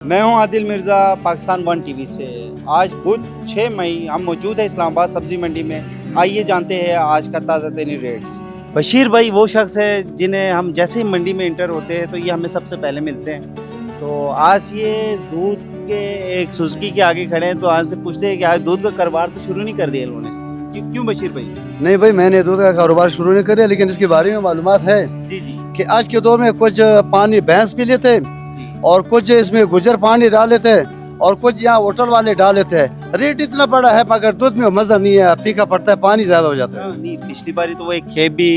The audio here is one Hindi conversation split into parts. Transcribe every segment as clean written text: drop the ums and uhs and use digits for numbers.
मैं हूं आदिल मिर्ज़ा, पाकिस्तान वन टीवी से। आज बुध 6 मई हम मौजूद है इस्लामाबाद सब्ज़ी मंडी में। आइए जानते हैं आज का ताज़ा तरीन रेट्स। बशीर भाई वो शख्स है जिन्हें हम जैसे ही मंडी में इंटर होते हैं तो ये हमें सबसे पहले मिलते हैं। तो आज ये दूध के एक सुजुकी के आगे खड़े हैं, तो आज से पूछते हैं कि आज दूध का कारोबार तो शुरू नहीं कर दिया इन्होंने। क्यों बशीर भाई? नहीं भाई, मैंने दूध का कारोबार शुरू नहीं किया, लेकिन इसके बारे में मालूमात है जी जी कि आज के दौर में कुछ पानी भैंस पी लेते हैं और कुछ इसमें गुजर पानी डाल लेते हैं और कुछ यहाँ होटल वाले डाल लेते हैं। रेट इतना बड़ा है मगर दूध में मजा नहीं है, फीका पड़ता है, पानी ज्यादा हो जाता है। नहीं, पिछली बारी तो वो एक खेप भी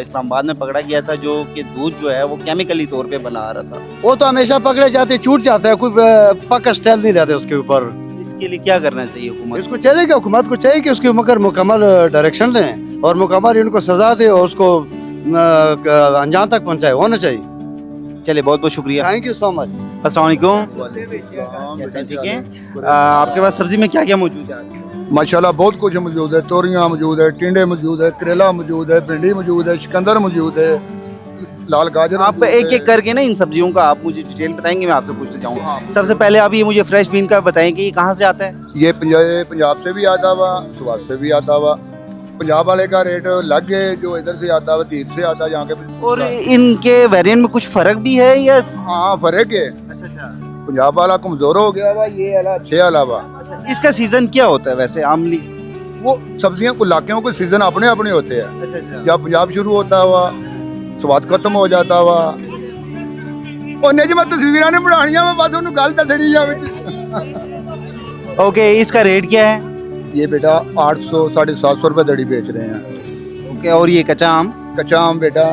इस्लामाबाद में पकड़ा गया था जो कि दूध जो है वो केमिकली तौर पे बना रहा था। वो तो हमेशा पकड़े जाते, छूट जाता है, कोई पक्का स्टाइल नहीं रहते उसके ऊपर। इसके लिए क्या करना चाहिए हुकूमत? इसको चाहिए कि हुकूमत को चाहिए कि उसके मगर मुकम्मल डायरेक्शन लें और मुकम्मल इनको सजा दे और उसको अंजाम तक पहुँचाए, होना चाहिए। चलिए, बहुत बहुत शुक्रिया। Thank you so much. अस्सलाम वालेकुम। कैसे हैं? ठीक है। आपके पास सब्जी में क्या क्या मौजूद है? माशाल्लाह बहुत कुछ मौजूद है। तोरियां मौजूद है, टिंडे मौजूद है, करेला मौजूद है, भिंडी मौजूद है, शिकंदर मौजूद है, लाल गाजर। आप एक एक करके ना इन सब्जियों का आप मुझे डिटेल बताएंगे, मैं आपसे पूछना चाहूँगा। सबसे पहले आप ये मुझे फ्रेश बीन का बताएं कि ये कहाँ से आता है? ये पंजाब से भी आता हुआ, सुवास से भी आता हुआ। पंजाब वाले का रेट अलग है, जो इधर से आता हुआ तीर से आता है यहाँ के। और इनके वेरिएंट में कुछ फर्क भी है या? हाँ, फर्क है। अच्छा अच्छा पंजाब वाला कमजोर हो गया हुआ, ये वाला अच्छे वाला हुआ। अच्छा, इसका सीजन क्या होता है वैसे आमली? वो सब्जियां को इलाकों को सीजन अपने अपने होते हैं। अच्छा अच्छा जब पंजाब शुरू होता हुआ स्वाद खत्म हो जाता हुआ और नहीं मैं तस्वीर ने बनानिया मैं बस उन्हें गल दसनी है। ओके, इसका रेट क्या है? ये बेटा 800 750 रुपए दड़ी बेच रहे हैं। ओके, और ये कच्चा आम? कच्चा आम बेटा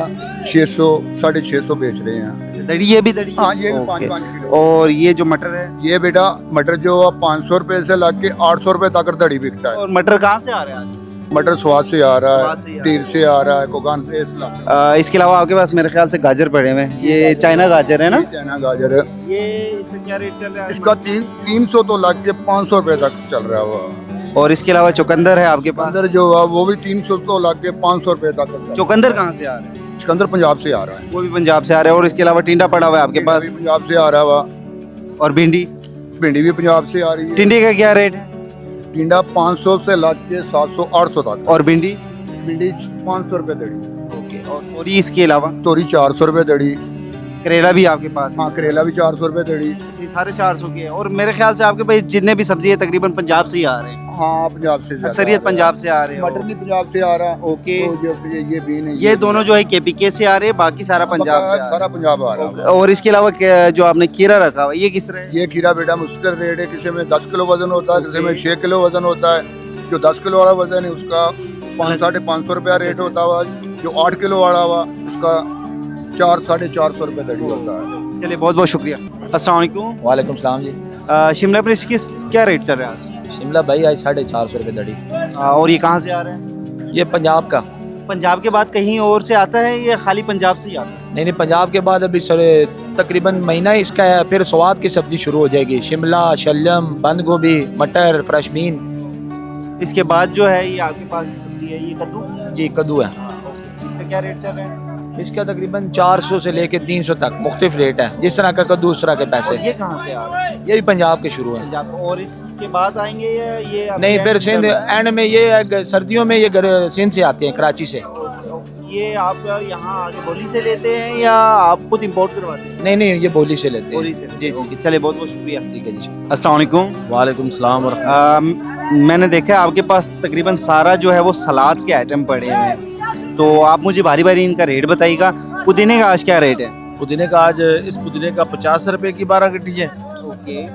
600 650 बेच रहे हैं। दड़ी, ये भी दड़ी? हाँ, ये भी ओके। 5 किलो। और ये जो मटर है? ये बेटा मटर जो 500 रुपए से लग के 800 रुपए तक दड़ी बिकता है। और मटर कहाँ से आ रहा है आज? मटर स्वाद से आ रहा स्वाद से ही है, आ तीर से आ रहा है, कोकान से इसके अलावा आपके पास मेरे ख्याल से गाजर पड़े हुए हैं। ये चाइना गाजर है ना? चाइना गाजर है। ये इसका क्या रेट चल रहा है? इसका 300 तो लग के 500 रुपए तक चल रहा हुआ। और इसके अलावा चुकंदर है आपके पास? अंदर जो है वो भी 300 तो लग के 500 रुपए तक चल रहा है। चुकंदर कहाँ से आ रहा है? सिकंदर पंजाब से आ रहा है। वो भी पंजाब से आ रहा है। और इसके अलावा टिंडा पड़ा हुआ है आपके पास? पंजाब से आ रहा हुआ। और भिंडी? भिंडी भी पंजाब से आ रही है। टिंडे का क्या रेट है? टिंडा 500 से लग के 700 800 तक। और भिंडी? भिंडी 500 रुपए दड़ी। ओके। और तोरी इसके अलावा? तोरी 400 रुपए दड़ी। करेला भी आपके पास? हाँ, करेला भी 400 रुपए दड़ी। ये सारे 400 के हैं। और मेरे ख्याल से आपके पास जितने भी सब्जी है तकरीबन पंजाब से ही आ रहे हैं। हाँ, पंजाब से ज्यादा अक्सरियत आ रहा है। पंजाब से आ रहे हैं। मटर भी पंजाब से आ रहा है। ओके। तो ये भी नहीं, ये दोनों जो है केपीके से आ रहे हैं, बाकी सारा पंजाब से आ रहा सारा पंजाब आ रहा है। है। और इसके अलावा जो आपने खीरा रखा हुआ ये किस तरह है? ये खीरा बेटा मुश्किल रेट है। किसी में 10 किलो वजन होता है, किसी में 6 किलो वजन होता है। जो 10 किलो वाला वजन है उसका 500-550 रुपया रेट होता हुआ। जो 8 किलो वाला हुआ उसका 400-450 रुपए दड़ी होता है। चलिए, बहुत बहुत शुक्रिया। अस्सलाम वालेकुम। वालेकुम सलाम जी। शिमला मिर्च किस क्या रेट चल रहा है? शिमला भाई आज 450 रुपये दड़ी। और ये कहाँ से आ रहा है? ये पंजाब का? पंजाब के बाद कहीं और से आता है या खाली पंजाब से ही आता है? नहीं, पंजाब के बाद अभी तकरीबन महीना ही इसका है, फिर स्वाद की सब्जी शुरू हो जाएगी। शिमला, शलजम, बंद गोभी, मटर, फ्रेश बीन। इसके बाद जो है ये आपके पास जो सब्जी है ये कद्दू? जी, कद्दू है। इसका क्या रेट चल रहा है? इसका तकरीबन 400 से लेके 300 तक मुख्तलिफ रेट है। जिस तरह का कद्दू उस तरह के पैसे। ये कहाँ से आ रहा है? ये भी पंजाब के शुरू है। पंजाब। और इसके बाद आएंगे या ये नहीं, फिर सिंध एंड में ये सर्दियों में ये सिंध से आते हैं, कराची से। ये आप यहाँ आगे बोली से लेते हैं या आप खुद इंपोर्ट करवाते हैं? नहीं, ये बोली से लेते हैं। बोली से? जी जी। चले, बहुत बहुत शुक्रिया। ठीक है जी। अस्सलाम वालेकुम। वालेकुम सलाम। मैंने देखा आपके पास तकरीबन सारा जो है वो सलाद के आइटम पड़े हुए हैं, तो आप मुझे बारी बारी इनका रेट बताइएगा। पुदीने का आज क्या रेट है? पुदीने का आज इस पुदीने का 50 रुपए की 12 गड्डी है। ओके।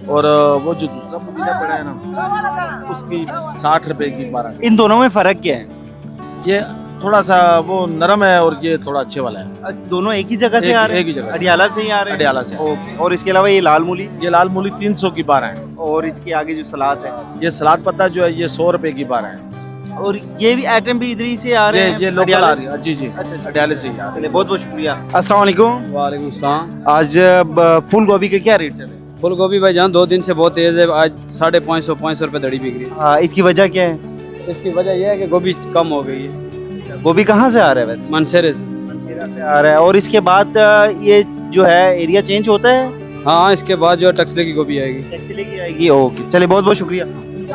और वो जो दूसरा पुदीना पड़ा है ना उसकी 60 रुपए की 12 गड्डी। इन दोनों में फ़र्क क्या है? ये थोड़ा सा वो नरम है और ये थोड़ा अच्छे वाला है। दोनों एक ही जगह से आ रहे हैं? एक ही जगह से। अडियाला से ही आ रहे हैं? अडियाला से। ओके। और इसके अलावा ये लाल मूली? ये लाल मूली 300 की 12 है। और इसके आगे जो सलाद है? ये सलाद पत्ता जो है ये 100 रुपए की 12 है। और ये भी आइटम भी इधर ही से आ रहे हैं? ये लोकल अडियाला आ रही है। जी जी, अच्छा। अडियाले से ही आ रही चलिए, बहुत बहुत शुक्रिया। अस्सलाम वालेकुम। वालेकुम सलाम। आज फूल गोभी के क्या रेट चल रहे हैं? फूल गोभी भाई जान 2 दिन से बहुत तेज है। आज 550 रुपए दड़ी बिक रही है। इसकी वजह क्या है? इसकी वजह यह है कि गोभी कम हो गई है। गोभी कहाँ से आ रहा है वैसे? मनसेरे से। मंसेरा से आ रहा है। और इसके बाद ये जो है एरिया चेंज होता है? हाँ इसके बाद जो है टक्सले की गोभी आएगी। टैक्सी लेके आएगी, ओके चलिए बहुत बहुत शुक्रिया।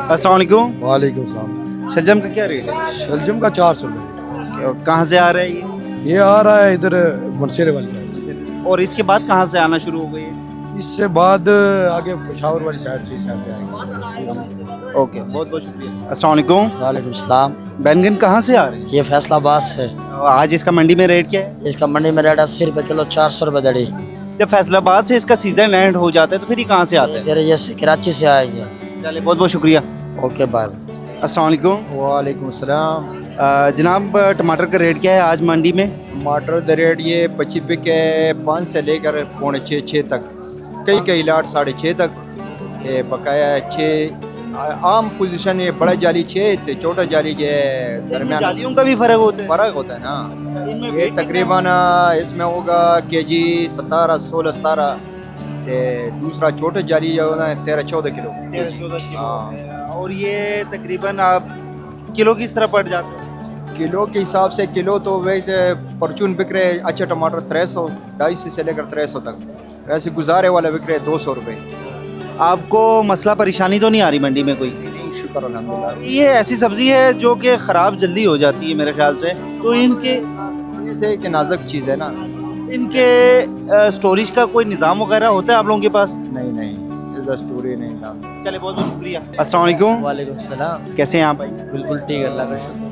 अस्सलाम वालेकुम। वालेकुम सलाम। शलजम का क्या रेट है? शलजम का 400 रुपये। और कहाँ से आ रहा है ये? ये आ रहा है इधर मनसेरे वाली साइड से। और इसके बाद कहाँ से आना शुरू हो गई है? इससे बाद आगे पेशावर वाली साइड से, इस साइड से आएगा। ओके बहुत बहुत शुक्रिया। अस्सलाम वालेकुम। वालेकुम सलाम। बैंगन कहाँ से आ रहे हैं? ये फैसलाबाद से। आज इसका मंडी में रेट क्या है? इसका मंडी में रेट 80 रुपये किलो, 400 रुपये दड़ी। जब फैसलाबाद से इसका सीजन एंड हो जाता है तो फिर ये कहाँ से आता है? फिर ये से कराची से आएगी। चलिए बहुत बहुत शुक्रिया। Okay bye. अस्सलाम वालेकुम। वालेकुम सलाम। जनाब टमाटर का रेट क्या है आज मंडी में? टमाटर द रेट ये 25 रुपये के 5 से लेकर 6.5 तक, कई लाट 6.5 तक। ये बकाया 6 आम पोजीशन, ये बड़ा जाली 6 तो छोटा जाली ये दरमियान जालियों का भी फर्क होता है? फ़र्क होता है ना। इनमें ये weight तकरीबन इसमें होगा केजी 17, 16, 17। दूसरा छोटा जाली जो है ना 13-14 किलो। 13-14 किलो। हाँ। और ये तकरीबन आप किलो किस तरह पड़ जाते हैं? किलो के हिसाब से किलो तो वैसे परचून बिक रहे अच्छे टमाटर 300, 250 से लेकर 300 तक। वैसे गुजारे वाला बिक रहे 200 रुपये। आपको मसला परेशानी तो नहीं आ रही मंडी में कोई? शुक्र अल्हम्दुलिल्लाह। ये ऐसी सब्जी है जो कि ख़राब जल्दी हो जाती है मेरे ख्याल से, तो इनके से कि नाजुक चीज़ है ना। इनके स्टोरेज का कोई निज़ाम वगैरह होता है आप लोगों के पास? नहीं इज़ स्टोरी नहीं ना। चले बहुत बहुत शुक्रिया। अस्सलाम वालेकुम। वालेकुम सलाम। कैसे हैं आप भाई? बिल्कुल ठीक है, अल्लाह का शुक्र।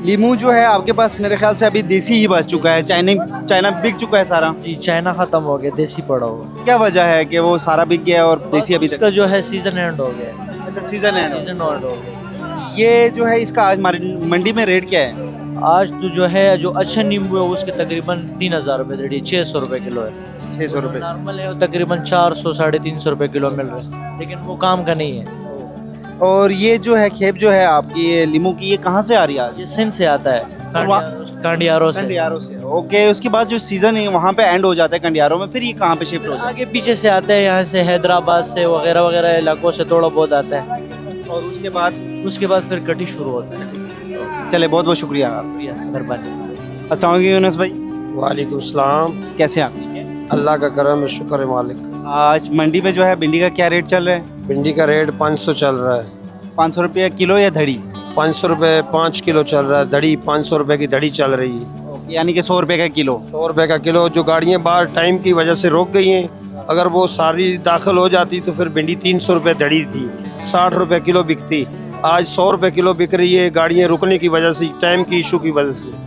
लीमू जो है आपके पास मेरे ख्याल से अभी देसी ही बच चुका है, चाइना बिक चुका है सारा। जी चाइना ख़त्म हो गया, देसी पड़ा हुआ। क्या वजह है कि वो सारा बिक गया और देसी अभी तक? इसका जो है सीजन एंड हो गया। अच्छा सीजन है। सीजन एंड हो गया। ये जो है इसका आज मंडी में रेट क्या है? आज तो जो है जो अच्छा नींबू है उसके तकरीबन 3000 रुपये दड़ी, 600 रुपये किलो है। 600 रुपये। नॉर्मल है वो तकरीबन 400 350 रुपये किलो मिल रहा है, लेकिन वो काम का नहीं है। और ये जो है खेप जो है आपकी ये लीमू की, ये कहाँ से आ रही है आज? ये सिंध से आता है, कंडियारों से। कंडियारों से। ओके उसके बाद जो सीजन है वहाँ पे एंड हो जाता है कंडियारों में, फिर ये कहाँ पे शिफ्ट हो जाता आगे पीछे से आता है, यहाँ से हैदराबाद से वगैरह वगैरह इलाकों से थोड़ा बहुत आता है। है? और उसके बाद फिर कटी शुरू होता है। चले बहुत बहुत शुक्रिया। मेहरबानी। अस्सलाम वालेकुम यूनुस भाई। वालेकुम सलाम। कैसे हैं आप? अल्लाह का करम है, शुक्र है मालिक। आज मंडी में जो है भिंडी का क्या रेट चल रहा है? भिंडी का रेट 500 चल रहा है। 500 रुपये किलो या धड़ी? 500 रुपये 5 किलो चल रहा है। दड़ी 500 रुपये की दड़ी चल रही है। यानी कि 100 रुपये का किलो। 100 रुपये का किलो। जो गाड़ियाँ बाहर टाइम की वजह से रोक गई हैं, अगर वो सारी दाखिल हो जाती तो फिर भिंडी 300 रुपये दड़ी थी, 60 रुपये किलो बिकती। आज 100 रुपये किलो बिक रही है, गाड़ियाँ रुकने की वजह से, टाइम की इशू की वजह से।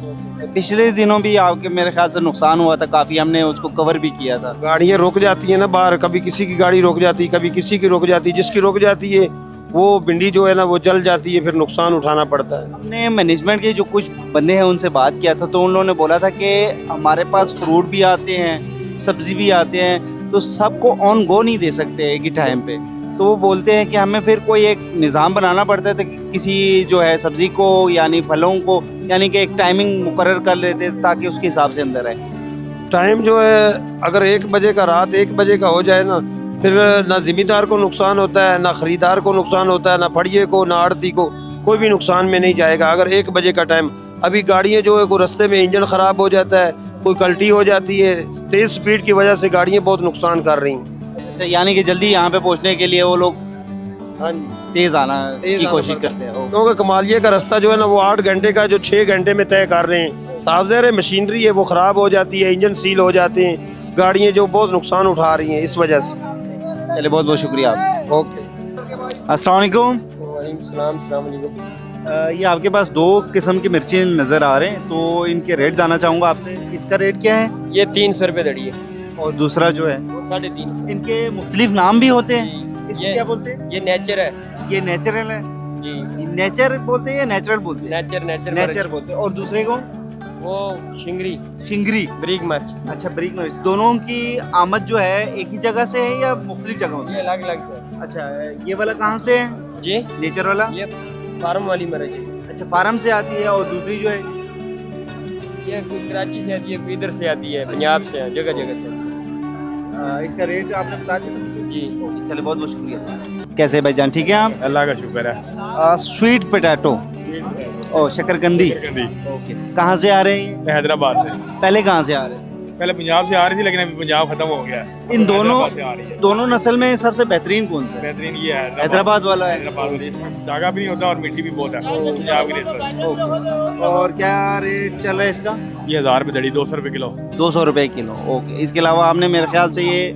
पिछले दिनों भी आपके मेरे ख्याल से नुकसान हुआ था काफ़ी, हमने उसको कवर भी किया था। गाड़ियाँ रुक जाती हैं ना बाहर, कभी किसी की गाड़ी रुक जाती, कभी किसी की रुक जाती। जिसकी रुक जाती है वो भिंडी जो है ना वो जल जाती है, फिर नुकसान उठाना पड़ता है। हमने मैनेजमेंट के जो कुछ बंदे हैं उनसे बात किया था, तो उन लोगों ने बोला था कि हमारे पास फ्रूट भी आते हैं, सब्जी भी आते हैं, तो सबको ऑन गो नहीं दे सकते एक ही टाइम पे। तो वो बोलते हैं कि हमें फिर कोई एक निज़ाम बनाना पड़ता है, तो किसी जो है सब्ज़ी को यानी फलों को यानी कि एक टाइमिंग मुकर्रर कर लेते ताकि उसके हिसाब से अंदर आए। टाइम जो है अगर 1 बजे का, रात 1 बजे का हो जाए ना, फिर ना ज़िम्मेदार को नुकसान होता है, ना ख़रीदार को नुकसान होता है, ना फड़िए को, ना आड़ती को, कोई भी नुकसान में नहीं जाएगा। अगर 1 बजे का टाइम, अभी गाड़ियाँ जो है कोई रास्ते में इंजन ख़राब हो जाता है, कोई कल्टी हो जाती है, तेज़ स्पीड की वजह से गाड़ियाँ बहुत नुकसान कर रही हैं। अच्छा यानी कि जल्दी यहाँ पे पहुँचने के लिए वो लोग हाँ जी, तेज़ आना की कोशिश करते हैं। क्योंकि कमालिया का रास्ता जो है ना वो 8 घंटे का जो 6 घंटे में तय कर रहे हैं। साफ ज़ाहिर है मशीनरी है वो ख़राब हो जाती है, इंजन सील हो जाते हैं, गाड़ियाँ जो बहुत नुकसान उठा रही हैं इस वजह से। चलिए बहुत बहुत शुक्रिया आप। ओके। अस्सलाम वालेकुम। वालेकुम। ये आपके पास 2 किस्म की मिर्ची नज़र आ रहे हैं, तो इनके रेट जानना चाहूँगा आपसे। इसका रेट क्या है? ये 300 रुपये दड़ी है। और दूसरा जो है? 350। इनके मुख्तलिफ नाम भी होते हैं, इसको ये- क्या बोलते हैं? ये नेचर है ये नेचुरल है? जी। नेचर बोलते हैं या नेचुरल बोलते हैं? नेचर नेचर बोलते हैं। और दूसरे को? वो शिंगरी, शिंगरी। ब्रिक मिर्च। अच्छा ब्रिक मिर्च। दोनों की आमद जो है एक ही जगह से है या मुख्तलिफ जगहों से? अलग अलग है अच्छा ये वाला कहाँ से है? जी। नेचर वाला? ये फार्म वाली मिर्च है। अच्छा फार्म से आती है। और दूसरी जो है? ये कोई कराची से आती है, कोई इधर से आती है, पंजाब से, जगह जगह से आती है। इसका रेट आपने बता दिया जी। चले बहुत बहुत शुक्रिया। कैसे भाईजान ठीक है आप? अल्लाह का शुक्र है। स्वीट पोटैटो ओ शकरकंदी। ओके कहाँ से आ रहे हैं? हैदराबाद से। पहले कहाँ से आ रहे हैं? पहले पंजाब से आ रही थी लेकिन अभी पंजाब खत्म हो गया है। इन दोनों हैदराबाद से आ रही है। दोनों नस्ल में सबसे बेहतरीन कौन सा है? बेहतरीन ये है हैदराबाद वाला है। हैदराबाद वाली धागा भी नहीं होता और मीठी भी बहुत है पंजाब की रेट। और क्या रेट चल रहा है इसका? ये 1000 रुपये दड़ी, 200 रुपये किलो। 200 रुपए किलो। ओके, इसके अलावा आपने मेरे ख्याल से ये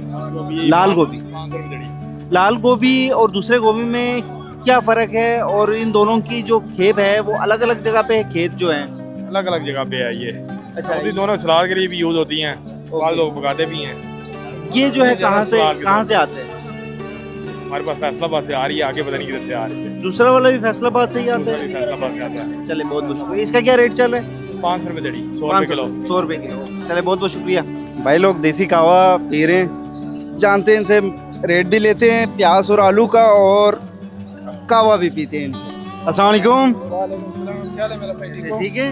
लाल गोभी, 500 रुपये दड़ी। लाल गोभी और दूसरे गोभी में क्या फ़र्क है? और इन दोनों की जो खेप है वो अलग अलग जगह पे है, खेत जो है? अलग अलग जगह पे है ये। अच्छा, ये दोनों सलाद के लिए भी यूज होती हैं, बाद लोग पकाते भी हैं। ये जो है कहाँ से सलाद के कहाँ तौर से आते हैं? हमारे पास फैसलाबाद से आ रही है, आगे पता नहीं किधर से आ रही है। दूसरा वाला भी फैसलाबाद से ही आता दूसरा है? भी फैसलाबाद से आता है। चले, बहुत बहुत शुक्रिया। इसका क्या रेट चल रहा है? 500 रुपये दड़ी, 100 रुपये किलो। 100 रुपए किलो। चले, बहुत बहुत शुक्रिया। भाई लोग देसी कहवा पी रहे हैं, जानते हैं इनसे, रेट भी लेते हैं प्याज और आलू का, और कहवा भी पीते हैं इनसे। अस्सलाम वालेकुम। क्या है मेरा भाई? ठीक है।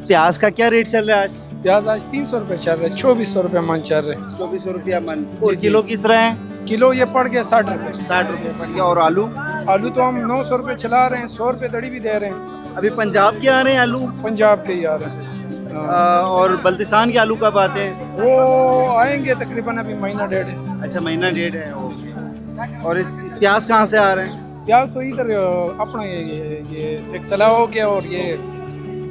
प्याज का क्या रेट चल रहा है आज? प्याज आज 300 रुपये चल रहे, 2400 रुपये मन चल रहे। 2400 रुपया मन। और किलो किस तरह है? किलो ये पड़ गया 60 रुपये। 60 रुपये पड़ गया। और आलू? आलू तो हम 900 रुपये चला रहे हैं, 100 रुपये दड़ी भी दे रहे हैं। अभी पंजाब के आ रहे हैं आलू? पंजाब के ही आ रहे हैं। और बल्तिस्तान के आलू कब आते हैं? वो आएंगे तकरीबन अभी महीना डेढ़ है। अच्छा, महीना डेढ़ है। ओके। और इस प्याज कहाँ से आ रहे हैं? प्याज तो इधर अपना ये एक सलाह हो गया और ये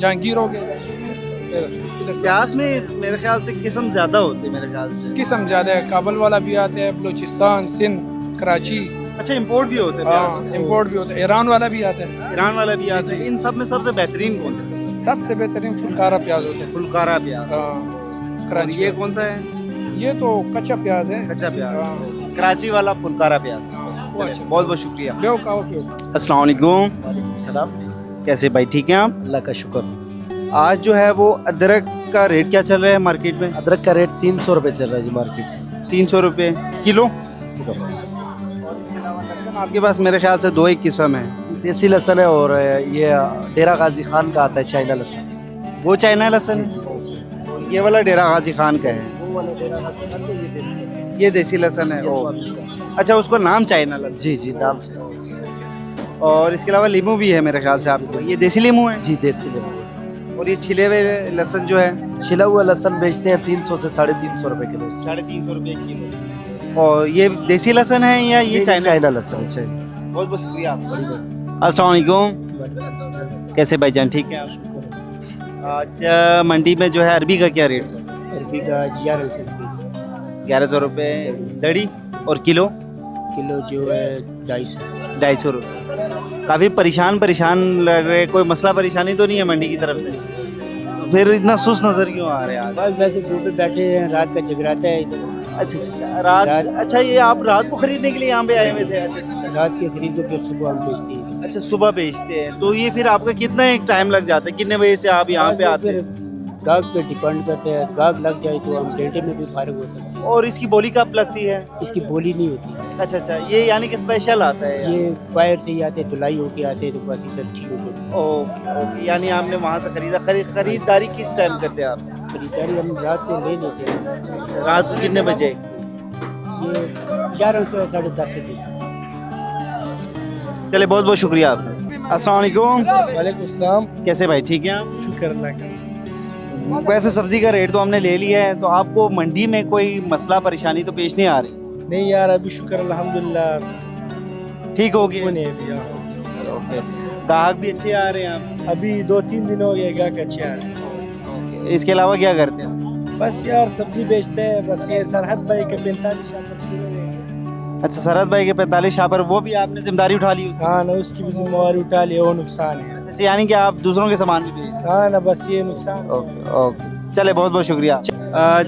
जहांगीर हो गया। इधर प्याज में मेरे ख्याल से किस्म ज्यादा होती है, मेरे ख्याल से किस्म ज्यादा है, काबुल वाला भी आता है, बलूचिस्तान, सिंध, कराची। अच्छा, इंपोर्ट भी होते हैं प्याज? इम्पोर्ट भी होता है, ईरान वाला भी आता है। ईरान वाला भी आता है। इन सब में सबसे बेहतरीन कौन सा है? सबसे बेहतरीन फुलकारा प्याज होता है। फुलकारा प्याज। कराची ये कौन सा है? ये तो कच्चा प्याज है। कच्चा प्याज। कराची वाला फुलकारा प्याज। अच्छा, बहुत बहुत शुक्रिया। अस्सलाम वालेकुम। सलाम। कैसे भाई, ठीक हैं आप? अल्लाह का शुक्र। आज जो है वो अदरक का रेट क्या चल रहा है मार्केट में? अदरक का रेट 300 रुपये चल रहा है जी मार्केट। 300 रुपये किलो। आपके पास मेरे ख्याल से दो एक किस्म है, देसी लहसुन है और ये डेरा गाजी खान का आता है चाइना लहसुन। वो चाइना लहसुन, ये वाला डेरा गाजी खान का है। वो वाला डेरा गाजी खान का, ये देसी लहसुन। ये देसी लहसुन है। ओ, अच्छा, उसको नाम चाइना लहसुन? जी जी, नाम से। और इसके अलावा लीमू भी है मेरे ख्याल से आपको, ये देसी लीमू है? जी, देसी लीमू। और ये छिले हुए लहसुन जो है? छिला हुआ लहसुन बेचते हैं 300 से 350 रुपये किलो। 350 रुपये किलो। और ये देसी लहसुन है या ये चाइना लहसुन है? चाइना। बहुत बहुत शुक्रिया आपका। अस्सलाम वालेकुम। कैसे भाईजान, ठीक है आप? आज मंडी में जो है अरबी का क्या रेट है? अरबी का 1100 रुपये दड़ी। और किलो? किलो जो है 250। 250 रुपये। काफ़ी परेशान लग रहे, कोई मसला परेशानी तो नहीं है मंडी की तरफ से? फिर इतना सुस्त नजर क्यों आ रहे हैं आज? बस वैसे धूप पे बैठे हैं, रात का जगराता है इधर। अच्छा, रात। अच्छा, ये आप रात को खरीदने के लिए यहाँ पे आए हुए थे? अच्छा, रात के खरीद को फिर सुबह हम बेचते हैं। अच्छा, सुबह बेचते हैं। तो ये फिर आपका कितना एक टाइम लग जाता है? कितने बजे से आप यहाँ पे आते हैं? गाहक पे डिपेंड करते हैं, गाहक लग जाए तो हम घंटे में भी फारिग हो सकते हैं। और इसकी बोली कब लगती है? इसकी बोली नहीं होती। अच्छा, ये यानी कि स्पेशल आता है? ये फायर से ही आते हैं, धुलाई होके आते हैं, तो बस इधर ठीक होते हैं। ओके। यानी आपने वहाँ से खरीदा। खरीदारी किस टाइम करते हैं आप? खरीदारी हम रात को ले लेते हैं। रात को कितने बजे? ये 11 से 10:30 बजे। चले, बहुत बहुत शुक्रिया आपका। अस्सलाम वालेकुम। वालेकुम सलाम। कैसे भाई, ठीक है आप? शुक्र अल्लाह का। वैसे सब्जी का रेट तो हमने ले लिया है, तो आपको मंडी में कोई मसला परेशानी तो पेश नहीं आ रही? नहीं यार, अभी शुक्र अल्हम्दुलिल्लाह ठीक हो गया। ओके। ग्राहक भी अच्छे आ रहे हैं आप? अभी 2-3 दिन हो गए ग्राहक अच्छे आ रहे हैं। इसके अलावा क्या करते हैं? बस यार सब्जी बेचते हैं, बस ये सरहद भाई के 45 शापर। अच्छा, सरहद भाई के 45 शापर, वो भी आपने जिम्मेदारी उठा ली? हाँ ना, उसकी भी जिम्मेवारी उठा ली, वो नुकसान है। अच्छा, यानी कि आप दूसरों के सामान भी बेचते? हाँ ना, बस ये नुकसान। ओके। चले, बहुत बहुत शुक्रिया।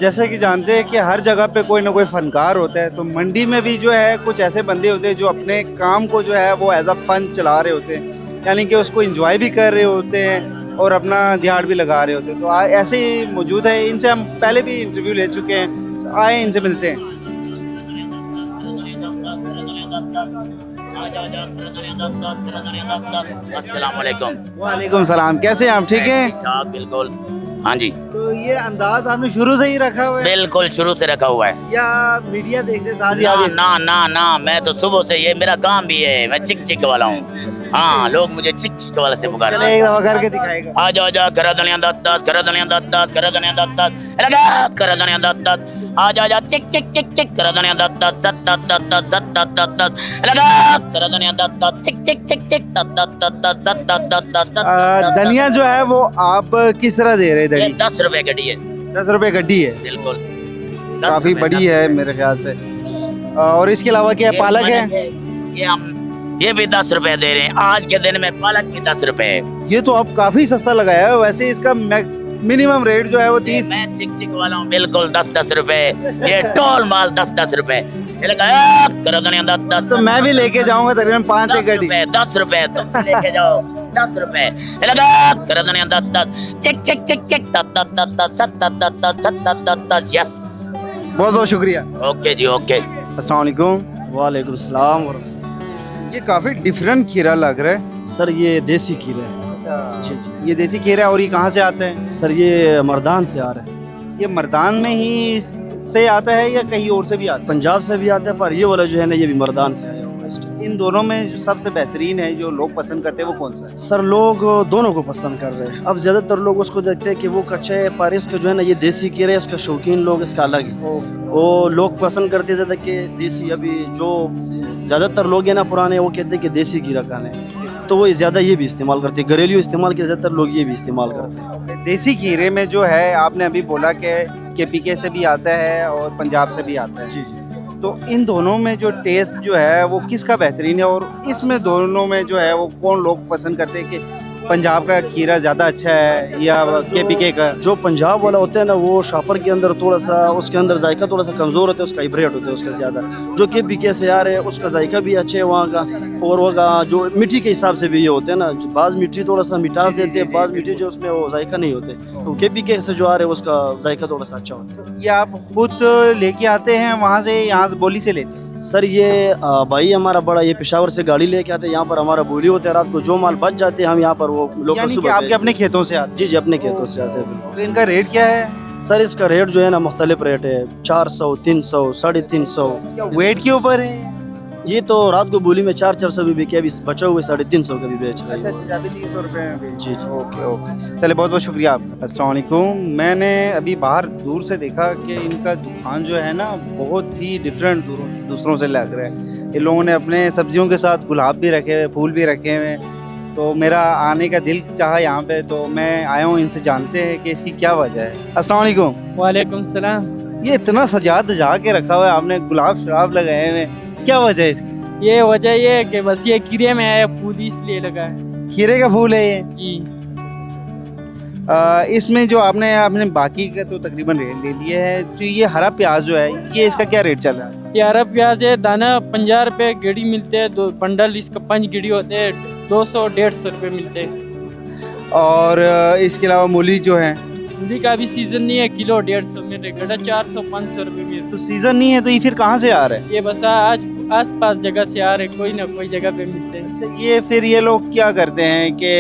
जैसे कि जानते हैं कि हर जगह पे कोई ना कोई फनकार होता है, तो मंडी में भी जो है कुछ ऐसे बंदे होते हैं जो अपने काम को जो है वो एज अ फन चला रहे होते हैं, यानी कि उसको एंजॉय भी कर रहे होते हैं और अपना दिहाड़ भी लगा रहे होते हैं। तो ऐसे ही मौजूद है, इनसे हम पहले भी इंटरव्यू ले चुके हैं, आए इनसे मिलते हैं। अस्सलाम वालेकुम। वालेकुम सलाम। कैसे हैं आप, ठीक हैं? बिल्कुल, हाँ जी। तो ये अंदाज आपने शुरू से ही रखा हुआ है? बिल्कुल शुरू से रखा हुआ है। या मीडिया देखते साथ ही ना आ गए? ना ना ना, मैं तो सुबह से, ये मेरा काम भी है, मैं चिक चिक वाला हूँ। हाँ लोग मुझे चिक चिक वाले से पुकार चले एक दफा करके दिखाएगा। आ जाओ जा करा दुनिया दस करा दुनिया दस करा दुनिया दस लगा करा दुनिया दस आ जाओ जा चिक चिक चिक चिक करा दुनिया दस लगा करा दुनिया दस चिक चिक चिक चिक धनिया जो है वो आप किस तरह दे रहे हैं धड़ी? 10 रुपए गड्डी है। 10 रुपए गड्डी है, बिल्कुल काफी बड़ी है मेरे ख्याल से। और इसके अलावा क्या पालक है? ये हम ये भी 10 रुपए दे रहे हैं। आज के दिन में पालक भी 10 रुपए है। ये तो आप काफी सस्ता लगाया है। वैसे इसका मिनिमम रेट जो है वो 30। मैं चिक चिक वाला हूँ, बिल्कुल 10 रुपए। ये टोल माल 10 रुपए। ये लगाया करो दुनिया 10 तो मैं भी लेके जाऊंगा तकरीबन 5-6 गड्डी। 10 रुपए तुम लेके जाओ 10 रुपए। ये लगा करो दुनिया 10 चिक चिक चिक चिक 10 यस। बहुत बहुत शुक्रिया। ओके जी ओके। अस्सलाम वालेकुम। वालेकुम सलाम। ये काफी डिफरेंट खीरा लग रहा है। सर ये देसी खीरा है। जी जी, ये देसी खीरा है। और ये कहाँ से आते हैं? सर ये मर्दान से आ रहा है। ये मर्दान में ही से आता है या कहीं और से भी आता पंजाब से भी आता है, पर ये वाला जो है ना ये भी मर्दान से आया हुआ है। इन दोनों में जो सबसे बेहतरीन है जो लोग पसंद करते हैं वो कौन सा है? सर लोग दोनों को पसंद कर रहे हैं। अब ज्यादातर लोग उसको देखते हैं कि वो कच्चा है, पर इसका जो है ना ये देसी खीरा है। इसका शौकीन लोग इसका अलग है। वो लोग पसंद करते ज्यादा कि देसी। अभी जो ज्यादातर लोग हैं ना पुराने, वो कहते हैं कि देसी खीरा खाना है, तो वो ज्यादा ये भी इस्तेमाल करते हैं। घरेलू इस्तेमाल के ज्यादातर लोग ये भी इस्तेमाल करते हैं। देसी खीरे में जो है आपने अभी बोला कि KPK से भी आता है और पंजाब से भी आता है। जी जी। तो इन दोनों में जो टेस्ट जो है वो किसका बेहतरीन है? और इसमें दोनों में जो है वो कौन लोग पसंद करते हैं कि पंजाब का खीरा ज़्यादा अच्छा है या KPK का? जो पंजाब वाला होता है ना वो शापर के अंदर थोड़ा सा उसके अंदर जायका थोड़ा सा कमज़ोर होता है, उसका हाइब्रिड होता है उसका ज़्यादा। जो KPK से आ रहे हैं उसका जायका भी अच्छा है वहाँ का। और वहाँ जो मिट्टी के हिसाब से भी ये होते हैं ना, बाज़ मिट्टी थोड़ा सा मिठास देते हैं, बाज़ मिट्टी जो उसमें वो जायका नहीं होते। तो KPK से जो आ रहे हैं उसका जायका थोड़ा सा अच्छा होता है। ये आप खुद लेके आते हैं वहाँ से, यहाँ से बोली से लेते हैं? सर ये भाई हमारा बड़ा ये पेशावर से गाड़ी लेके आते हैं, यहाँ पर हमारा बोली होता है। रात को जो माल बच जाते हैं हम यहाँ पर वो लोग यानी कि आपके अपने खेतों से आते हैं? जी जी अपने खेतों से आते हैं। तो इनका रेट क्या है? सर इसका रेट जो है ना मुख्तलिफ रेट है, 400, 300, 350। वेट के ऊपर है? ये तो रात को बोली में 400 भी बिके, अभी बचा हुए 350 का भी बेच रहे हैं। अच्छा, अभी 300 रुपये में। जी जी। ओके ओके, चले बहुत बहुत शुक्रिया आपका। अस्सलाम वालेकुम। मैंने अभी बाहर दूर से देखा कि इनका दुकान जो है ना बहुत ही डिफरेंट दूसरों से लग रहा है। इन लोगों ने अपने सब्जियों के साथ गुलाब भी रखे हुए, फूल भी रखे हुए। तो मेरा आने का दिल चाहा यहाँ पे, तो मैं आया हूँ। इनसे जानते हैं कि इसकी क्या वजह है। अस्सलाम वालेकुम। वालेकुम सलाम। ये इतना सजा धजा के रखा हुआ है आपने, गुलाब शराब लगाए हुए, क्या वजह है इसकी? ये वजह ये है कि बस ये खीरे में आया फूल इसलिए लगा है। खीरे का फूल है ये? जी। इसमें जो आपने बाकी का तो तकरीबन रेट ले लिया है, तो ये हरा प्याज जो है ये इसका क्या रेट चल रहा है? ये हरा प्याज है, दाना 50 रुपए गेड़ी मिलते हैं, 2 बंडल इसका 5 गेड़ी होते हैं, 200-150 रुपए मिलते हैं। और इसके अलावा मूली जो है? मूली का भी सीजन नहीं है, किलो 150 में रेगड़ा 400-500 रुपए में। तो सीजन नहीं है तो ये फिर कहाँ से आ रहा है? ये बस आज आस पास जगह से आ रहे, कोई ना कोई जगह पे मिलते हैं। अच्छा, ये फिर ये लोग क्या करते हैं कि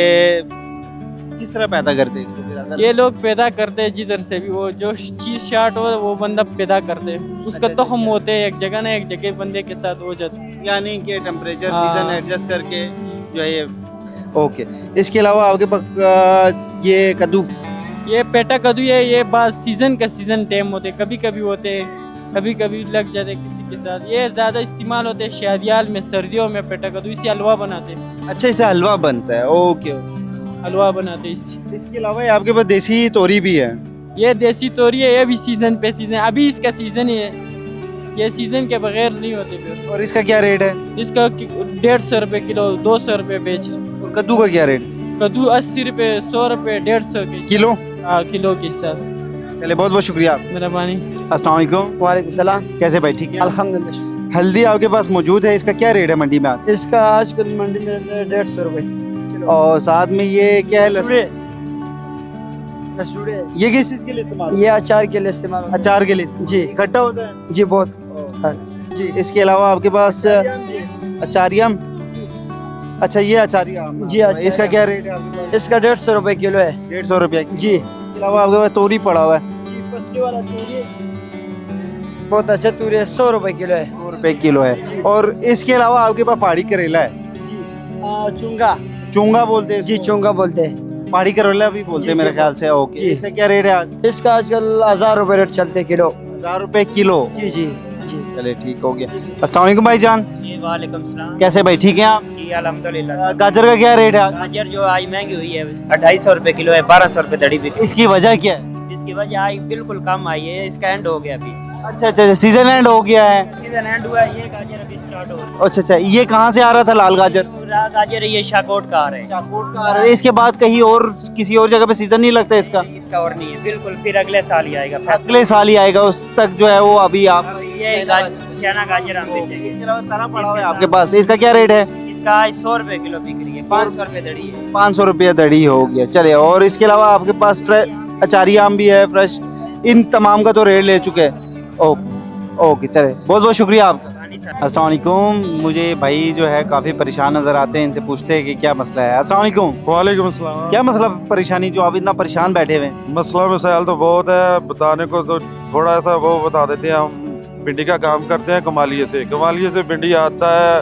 किस तरह पैदा करते हैं इसको? ये लोग पैदा करते हैं जिधर से भी, वो जो चीज शार्ट हो वो बंदा पैदा करते हैं, उसका तोहम होते हैं एक जगह ना एक जगह बंदे के साथ हो जाते हैं। यानी कि टेम्परेचर हाँ। सीजन एडजस्ट करके जो है ये। ओके, इसके अलावा आपके पास ये कद्दू? ये पेटा कद्दू है, ये बात सीजन का सीजन टाइम होते, कभी कभी होते हैं, कभी कभी लग जाते किसी के साथ। ये ज़्यादा इस्तेमाल होते हैं शादियाल में, सर्दियों में पेटा कद्दू, इसे हलवा बनाते हैं। अच्छा, इसे हलवा बनता है। ओके ओके, हलवा बनाते हैं इससे। इसके अलावा ये आपके पास देसी तोरी भी है? ये देसी तोरी है, ये भी सीजन पे सीजन, अभी इसका सीजन ही है, ये सीजन के बगैर नहीं होते फिर। और इसका क्या रेट है? इसका 150 रुपए किलो, 200 रुपए बेच रहे। और कद्दू का क्या रेट? कद्दू 80 रुपए, 100 रुपए, 150 के किलो? हाँ, किलो के साथ। चले बहुत बहुत शुक्रिया आप। मेहरबानी। अस्सलाम वालेकुम। वालेकुम सलाम। कैसे भाई, ठीक है? अल्हम्दुलिल्लाह। हल्दी आपके पास मौजूद है, इसका क्या रेट है मंडी में? आप इसका आजकल मंडी में 150 रुपए। और साथ में ये क्या है? लसूड़े। ये किस चीज के लिए इस्तेमाल? ये अचार के लिए इस्तेमाल होता है। अचार के लिए जी। इकट्ठा होता है? जी बहुत। जी। इसके अलावा आपके पास अचारियम? अच्छा, ये अचारियम जी, अचारियम। इसका क्या रेट है आपके पास? इसका 150 रुपए किलो है। 150 रुपया जी। इसके अलावा आपके पास तोरी पड़ा हुआ है? जी, फसली वाला तूरी बहुत अच्छा तूरी है, 100 रुपए किलो है। 100 रुपए किलो है। और इसके अलावा आपके पास पहाड़ी करेला है? चुंगा चोंगा बोलते हैं जी, इसको? चुंगा बोलते हैं। पहाड़ी करोला भी बोलते हैं जी, मेरे जी, ख्याल से। ओके, जी। इसका क्या रेट है आज? इसका आजकल 1000 रुपए रेट चलते किलो। 1000 रुपए किलो। जी जी जी। चले ठीक हो गया। अस्सलाम वालेकुम भाईजान, जी वालेकुम सलाम। कैसे भाई, ठीक हैं आप? जी अल्हम्दुलिल्लाह। गाजर का क्या रेट है आज? गाजर जो आज महंगी हुई है 250 रुपए किलो है, 1200 रुपए दड़ी बिकी। इसकी वजह क्या है? इसकी वजह आई बिल्कुल कम आई है, इसका एंड हो गया अभी। अच्छा अच्छा, सीजन एंड हो गया है। सीजन एंड हुआ है, ये गाजर अभी स्टार्ट हो रहा है। अच्छा अच्छा, ये कहाँ से आ रहा था लाल गाजर? पूरा गाजर ये शाकोट का आ रहा है। शाकोट का आ रहा है। इसके बाद कहीं और किसी और जगह पे सीजन नहीं लगता इसका? इसका और नहीं है बिल्कुल, फिर अगले साल ही आएगा। अगले साल ही आएगा, उस तक जो है वो अभी आप ये चना गाजर हम बेचेंगे। इसके अलावा तारा पड़ा हुआ है आपके पास, इसका क्या रेट है? इसका 100 रुपए किलो बिक रही है, 500 रुपए दड़ी है। 500 रुपया दड़ी हो गया। चले, और इसके अलावा आपके पास अचारी आम भी है फ्रेश, इन तमाम का तो रेट ले चुके हैं। ओके ओके, चले, बहुत बहुत शुक्रिया आपका। अस्सलाम वालेकुम। मुझे भाई जो है काफ़ी परेशान नज़र आते हैं, इनसे पूछते हैं कि क्या मसला है। अस्सलाम वालेकुम। वालेकुम अस्सलाम। क्या मसला परेशानी जो आप इतना परेशान बैठे हुए हैं? मसला मसाइल तो बहुत है, बताने को तो थोड़ा सा वो बता देते हैं। हम भिंडी का काम करते हैं कमालिये से भिंडी आता है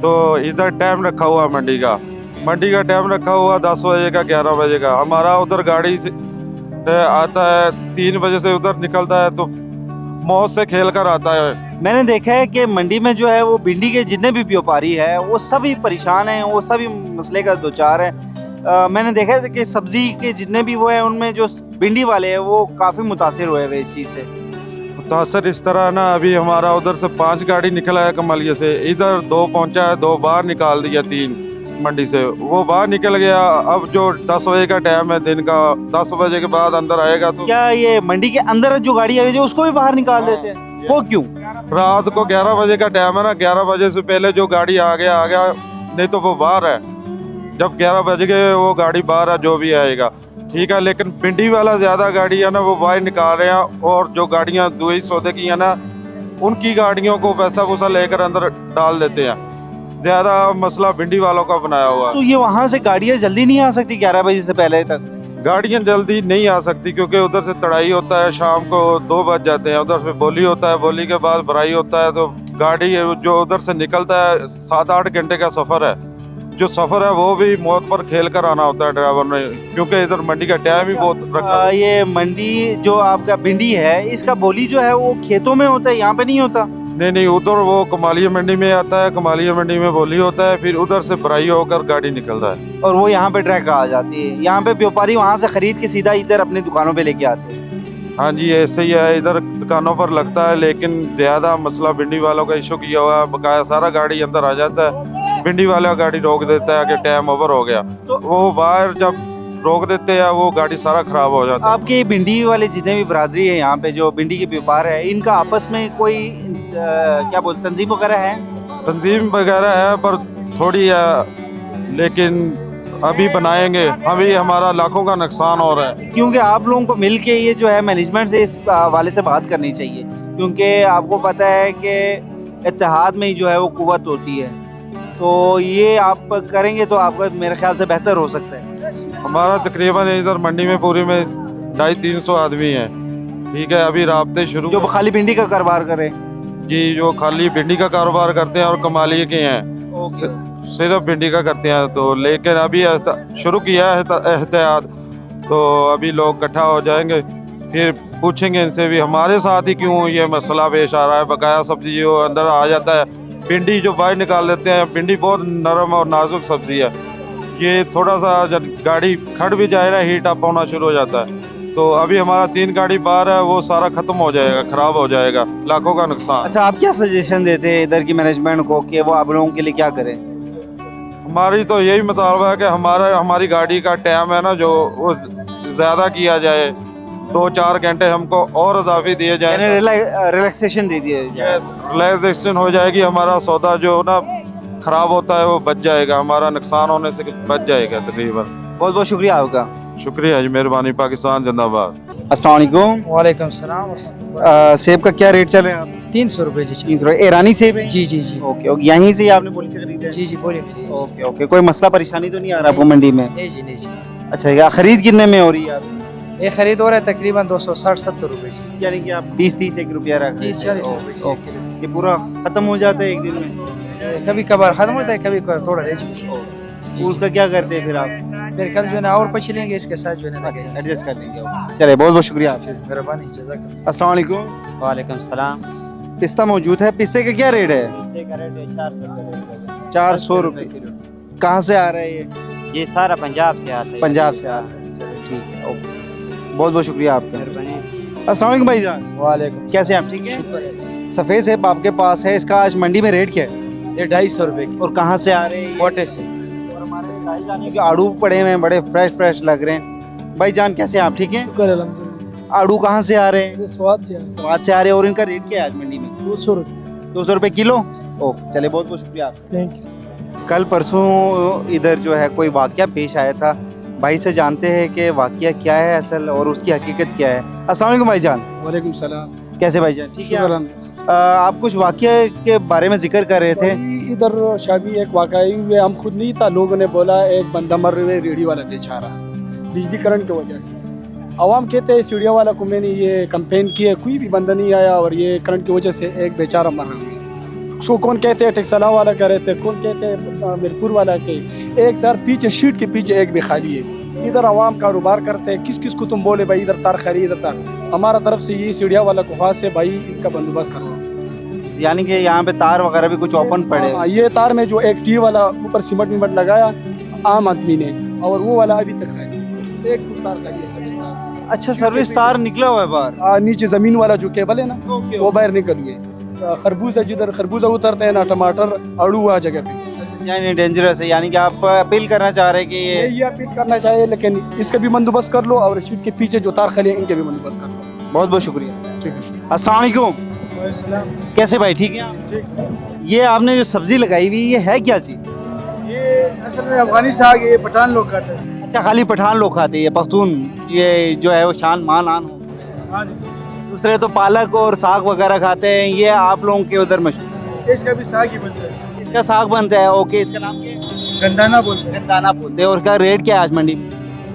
तो इधर टाइम रखा हुआ मंडी का टाइम रखा हुआ 10 बजे का 11 बजे का। हमारा उधर गाड़ी से आता है 3 बजे से, उधर निकलता है तो मौत से खेल कर आता है। मैंने देखा है कि मंडी में जो है वो भिंडी के जितने भी व्यापारी हैं वो सभी परेशान हैं, वो सभी मसले का दो चार हैं। मैंने देखा है कि सब्जी के जितने भी वो हैं उनमें जो भिंडी वाले हैं वो काफ़ी मुतासिर हुए हुए इस चीज़ से। मुतासर इस तरह ना, अभी हमारा उधर से 5 गाड़ी निकला है कमालिये से, इधर 2 पहुंचा है, 2 बाहर निकाल दिया, 3 मंडी से वो बाहर निकल गया। अब जो 10 बजे का टाइम है दिन का, 10 बजे के बाद अंदर आएगा तो क्या ये मंडी के अंदर जो गाड़ी आई है उसको भी बाहर निकाल देते हैं? वो क्यों? रात को 11 बजे का टाइम है ना, 11 बजे से पहले जो गाड़ी आ गया, नहीं तो वो बाहर है। जब 11 बजे के वो गाड़ी बाहर है, जो भी आएगा ठीक है। लेकिन भिंडी वाला ज्यादा गाड़ी है ना वो बाहर निकाल रहे हैं, और जो गाड़ियां दुई सौदे की है ना उनकी गाड़ियों को पैसा वूसा लेकर अंदर डाल देते हैं। ज्यादा मसला भिंडी वालों का बनाया हुआ है। तो ये वहाँ से गाड़ियाँ जल्दी नहीं आ सकती 11 बजे से पहले तक? गाड़ियां जल्दी नहीं आ सकती क्योंकि उधर से तड़ाई होता है, शाम को 2 बज जाते हैं, उधर से बोली होता है, बोली के बाद भराई होता है, तो गाड़ी जो उधर से निकलता है 7-8 घंटे का सफर है। जो सफर है वो भी मौत पर खेल कर आना होता है ड्राइवर ने, क्योंकि इधर मंडी का टाइम ही बहुत रखा है। ये मंडी जो आपका भिंडी है इसका बोली जो है वो खेतों में होता है, यहाँ पे नहीं होता? नहीं, उधर वो कमालिया मंडी में आता है, कमालिया मंडी में बोली होता है, फिर उधर से भराई होकर गाड़ी निकलता है और वो यहाँ पे ट्रैक आ जाती है। यहाँ पे व्यापारी वहाँ से खरीद के सीधा इधर अपनी दुकानों पे लेके आते हैं। हाँ जी, ऐसे ही है, इधर दुकानों पर लगता है। लेकिन ज्यादा मसला भिंडी वालों का इशू किया हुआ है, बकाया सारा गाड़ी अंदर आ जाता है, भिंडी वाला गाड़ी रोक देता है कि टाइम ओवर हो गया, तो वो बाहर जब रोक देते हैं वो गाड़ी सारा खराब हो जाता है। आपके भिंडी वाले जितने भी बरादरी है यहाँ पे जो भिंडी के व्यापार है, इनका आपस में कोई क्या बोलते तंजीम वगैरह है? तंजीम वगैरह है पर थोड़ी है, लेकिन अभी बनाएंगे। अभी हमारा लाखों का नुकसान हो रहा है। क्योंकि आप लोगों को मिल के ये जो है मैनेजमेंट से इस हवाले से बात करनी चाहिए, क्योंकि आपको पता है कि इत्तेहाद में ही जो है वो कुव्वत होती है। तो ये आप करेंगे तो आपका मेरे ख्याल से बेहतर हो सकता है। हमारा तकरीबन इधर मंडी में पूरी में 250-300 आदमी हैं, ठीक है। अभी राब्ते शुरू जो खाली भिंडी का कारोबार करें जी, जो खाली भिंडी का कारोबार करते हैं और कमालिये के हैं, सिर्फ भिंडी का करते हैं। तो लेकिन अभी शुरू किया है एहतियात, तो अभी लोग इकट्ठा हो जाएंगे, फिर पूछेंगे इनसे भी हमारे साथ ही क्यों ये मसला पेश आ रहा है। बकाया सब्जी जो अंदर आ जाता है, भिंडी जो बाहर निकाल देते हैं, भिंडी बहुत नरम और नाजुक सब्जी है, ये थोड़ा सा जब गाड़ी खड़ भी जाए ना हीट अप होना शुरू हो जाता है। तो अभी हमारा 3 गाड़ी बाहर है, वो सारा खत्म हो जाएगा, खराब हो जाएगा, लाखों का नुकसान। अच्छा, आप क्या सजेशन देते हैं इधर की मैनेजमेंट को कि वो आप लोगों के लिए क्या करें? हमारी तो यही मुतालबा है कि हमारी गाड़ी का टाइम है ना जो वो ज़्यादा किया जाए, 2-4 घंटे हमको और इजाफी दिए जाए, रिलैक्सेशन दे दिए जाए, रिलैक्सेशन हो जाएगी। हमारा सौदा जो ना खराब होता है वो बच जाएगा, हमारा नुकसान होने से बच जाएगा तकरीबन। बहुत बहुत शुक्रिया आपका। शुक्रिया जी, मेहरबानी, पाकिस्तान जिंदाबाद। अस्सलाम वालेकुम। वालेकुम सलाम। सेब का क्या रेट चल रहा है आप? 300 रुपए जी। 300 ईरानी सेब है? जी जी जी। ओके ओके, यहीं से ही आपने बोली से खरीदा है? जी जी, बोलिए। ओके ओके, कोई मसला परेशानी तो नहीं आ रहा आपको मंडी में? नहीं जी, नहीं जी। अच्छा, क्या खरीद कितने में हो रही है? ये खरीद हो रहा है तकरीबन 260-70 रुपए जी। यानी कि आप 20-30 1 रुपया रख रहे हैं? 30-40 रुपए जी। ओके, ये पूरा खत्म हो जाता है एक दिन में? कभी कभार खत्म होता है, कभी कभार थोड़ा रह जाता है। उसका क्या करते हैं फिर आप? फिर कल जो है ना और पची लेंगे, इसके साथ जो है ना लगे। एडजस्ट कर लेंगे। चलिए बहुत बहुत शुक्रिया आपका। मेहरबानी, जज़ाकल्लाह। अस्सलाम वालेकुम। वालेकुम सलाम। पिस्ता मौजूद है। पिस्ते का क्या रेट है? पिस्ते का रेट है 400 रुपये। 400 रुपये किलो। कहाँ से आ रहा है ये? ये सारा पंजाब से आता है। पंजाब से आ रहा है। चलो ठीक है, ओके। बहुत बहुत शुक्रिया आपका। अस्सलाम वालेकुम भाईजान। वालेकुम। कैसे हैं आप? ठीक है। सफ़ेद सेब आपके पास है, इसका आज मंडी में रेट क्या है? ये 250 रुपये की। और कहाँ से आ रहे हैं? कोटे से। और हमारे भाईजान के आड़ू पड़े हुए हैं, बड़े फ्रेश लग रहे हैं। भाईजान कैसे हैं आप? ठीक हैं। आड़ू कहाँ से आ रहे हैं? स्वाद से स्वाद से आ रहे हैं। और इनका रेट क्या है आज मंडी में? 200 रुपये। 200 रुपये किलो। ओके, चलिए बहुत बहुत शुक्रिया आपका। Thank you. कल परसों इधर जो है कोई वाकया पेश आया था, भाई से जानते हैं कि वाकया क्या है असल और उसकी हकीकत क्या है। अस्सलाम वालेकुम भाईजान। वालेकुम सलाम। कैसे भाईजान? ठीक है। शुक्र। आप कुछ वाकया के बारे में जिक्र कर रहे थे। इधर शादी एक वाकई हुए, हम खुद नहीं था, लोगों ने बोला एक बंदा मर रहे, रेडी वाला बेचा रहा बिजली करंट की वजह से। आवाम कहते हैं सीढ़िया वाला को मैंने ये कंपेन किया, कोई भी बंदा नहीं आया और ये करंट की वजह से एक बेचारा मर रहा है। उसको कौन कहते हैं टेक्सला वाला कह रहे थे, कौन कहते हैं मिरपुर वाला के। एक दर पीछे शीट के पीछे एक भी खाली है। इधर आवाम कारोबार करते हैं, किस किस को तुम बोले भाई इधर तार खरीद, इधर तार। हमारा तरफ से ये सीढ़िया वाला को खास है भाई, इनका बंदोबस्त करो। यानी कि यहाँ पे तार वगैरह भी कुछ ओपन पड़े। हाँ, ये तार में जो एक टी वाला ऊपर सीमेंट लगाया आम आदमी ने, और वो वाला अभी तक खाली, एक तार खाली है, सर्विस तार। अच्छा, सर्विस तार निकला हुआ है बाहर। नीचे जमीन वाला जो केबल है ना, वो बाहर निकल हुए। खरबूजा, जिधर खरबूजा उतरते हैं ना, टमाटर, आड़ू वहाँ जगह पे। यानी डेंजरस है। यानी कि आप अपील करना चाह रहे हैं कि ये अपील करना चाहिए, लेकिन इसका भी बंदोबस्त कर लो और शीट के पीछे जो तार खाली है इनके भी बंदोबस्त कर लो। बहुत बहुत शुक्रिया। ठीक है। अस्सलाम वालेकुम। कैसे भाई? ठीक है आप? ठीक। ये आपने जो सब्जी लगाई हुई ये है क्या चीज? ये असल में अफगानी साग है, ये पठान लोग खाते हैं। अच्छा, खाली पठान लोग खाते हैं ये पख्तून, ये जो है वो शान मान आन हो। हाँ जी। दूसरे तो पालक और साग वगैरह खाते हैं, ये आप लोगों के उधर मशहूर है। इसका भी साग ही बनता है। इसका साग बनता है। ओके, इसका नाम क्या है? गंदाना बोलते हैं। गंदाना बोलते हैं। और इसका रेट क्या है आज मंडी में?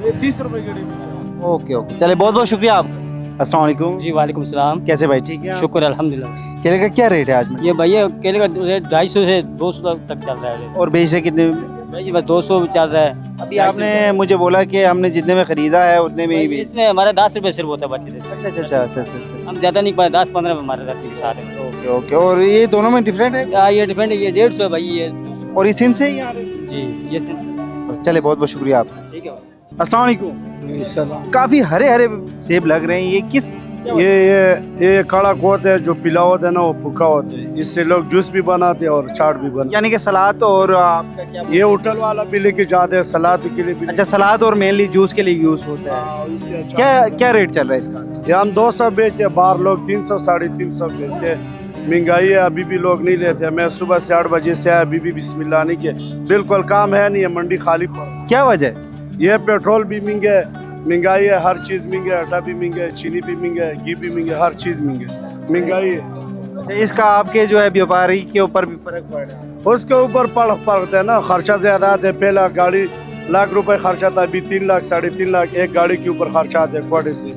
ये 30 रुपए की। ओके ओके, चले बहुत बहुत शुक्रिया आपका। अस्सलाम वालेकुम। जी वालेकुम सलाम। कैसे भाई? ठीक है। शुक्र अल्हम्दुलिल्लाह। केले का क्या रेट है आज में? ये भैया केले का रेट 250 से 200 तक चल रहा है। और बेच रहे कितने में? भाई बस 200 चल रहा है। अभी आपने मुझे बोला कि हमने जितने में खरीदा है उतने में ही बेच। इसमें हमारा 10 रुपए सिर्फ होता है बच्चे से। अच्छा अच्छा अच्छा अच्छा अच्छा। हम ज्यादा नहीं पाए, 10-15 में हमारे रहते हैं सारे। Okay okay. और ये दोनों में डिफरेंट है? ये डिपेंड है, ये 150 है भाई, ये 200। और इस से ही आ रहे जी ये चले बहुत बहुत शुक्रिया आपका। ठीक है। अस्सलाम वालेकुम। काफी हरे हरे सेब लग रहे हैं, ये किस? ये काला कोत है, जो पीला होता है ना वो पुका होता है, इससे लोग जूस भी बनाते हैं और चाट भी बनाते हैं। यानी कि सलाद और आपका क्या? ये होटल वाला भी लेके जाते हैं, सलाद के लिए भी। अच्छा, सलाद और मेनली जूस के लिए यूज होता है। क्या क्या रेट चल रहा है इसका? ये हम 200 बेचते हैं, बाहर लोग 300 350 बेचते हैं। महंगाई है, अभी भी लोग नहीं लेते। मैं सुबह से 8 बजे से आया, अभी भी बिस्मिल्लाह नहीं किया, बिल्कुल काम है नहीं है, मंडी खाली पड़ा। क्या वजह? ये पेट्रोल भी महंगा है, महंगाई है, हर चीज महंगा है, आटा भी महंगा है, चीनी भी महंगा है, घी भी महंगा है, हर चीज महंगाई है। अच्छा, इसका आपके जो है व्यापारी के ऊपर भी फर्क पड़ रहा है? उसके ऊपर पड़ता है ना, खर्चा ज्यादा आता है। पहला गाड़ी लाख रुपए खर्चा था, अभी 3 लाख 3.5 लाख एक गाड़ी के ऊपर खर्चा आता है क्वार्टर से।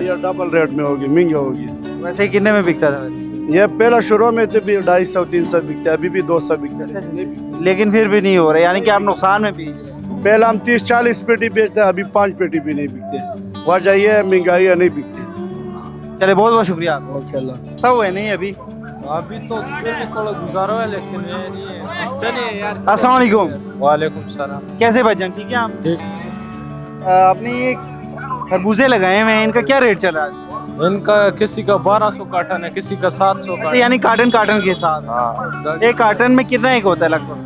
ये डबल रेट में होगी, महंगा होगी। वैसे ही कितने में बिकता था? ये पहला शुरू में तो भी 250-300 बिकता है, अभी भी 200 बिकता है। लेकिन फिर भी नहीं हो रहा, यानी कि आप नुकसान में भी। पहले हम 30-40 पेटी बेचते हैं, अभी 5 पेटी भी नहीं बिकते। वजह ये है महंगाई है, नहीं बिकते। चले बहुत बहुत शुक्रिया। ओके, अल्लाह। सब है नहीं अभी तो थोड़ा गुजारो है, लेकिन चलिए यार। अस्सलाम वालेकुम। वालेकुम सलाम। कैसे भाईजान? ठीक है आप? ठीक। आपने ये खरबूजे लगाए हुए हैं, इनका क्या रेट चल रहा है? इनका किसी का 1200 कार्टन है, किसी का 700 अच्छा, यानी कार्टन के साथ। हाँ। एक कार्टन में कितना एक होता है लगभग?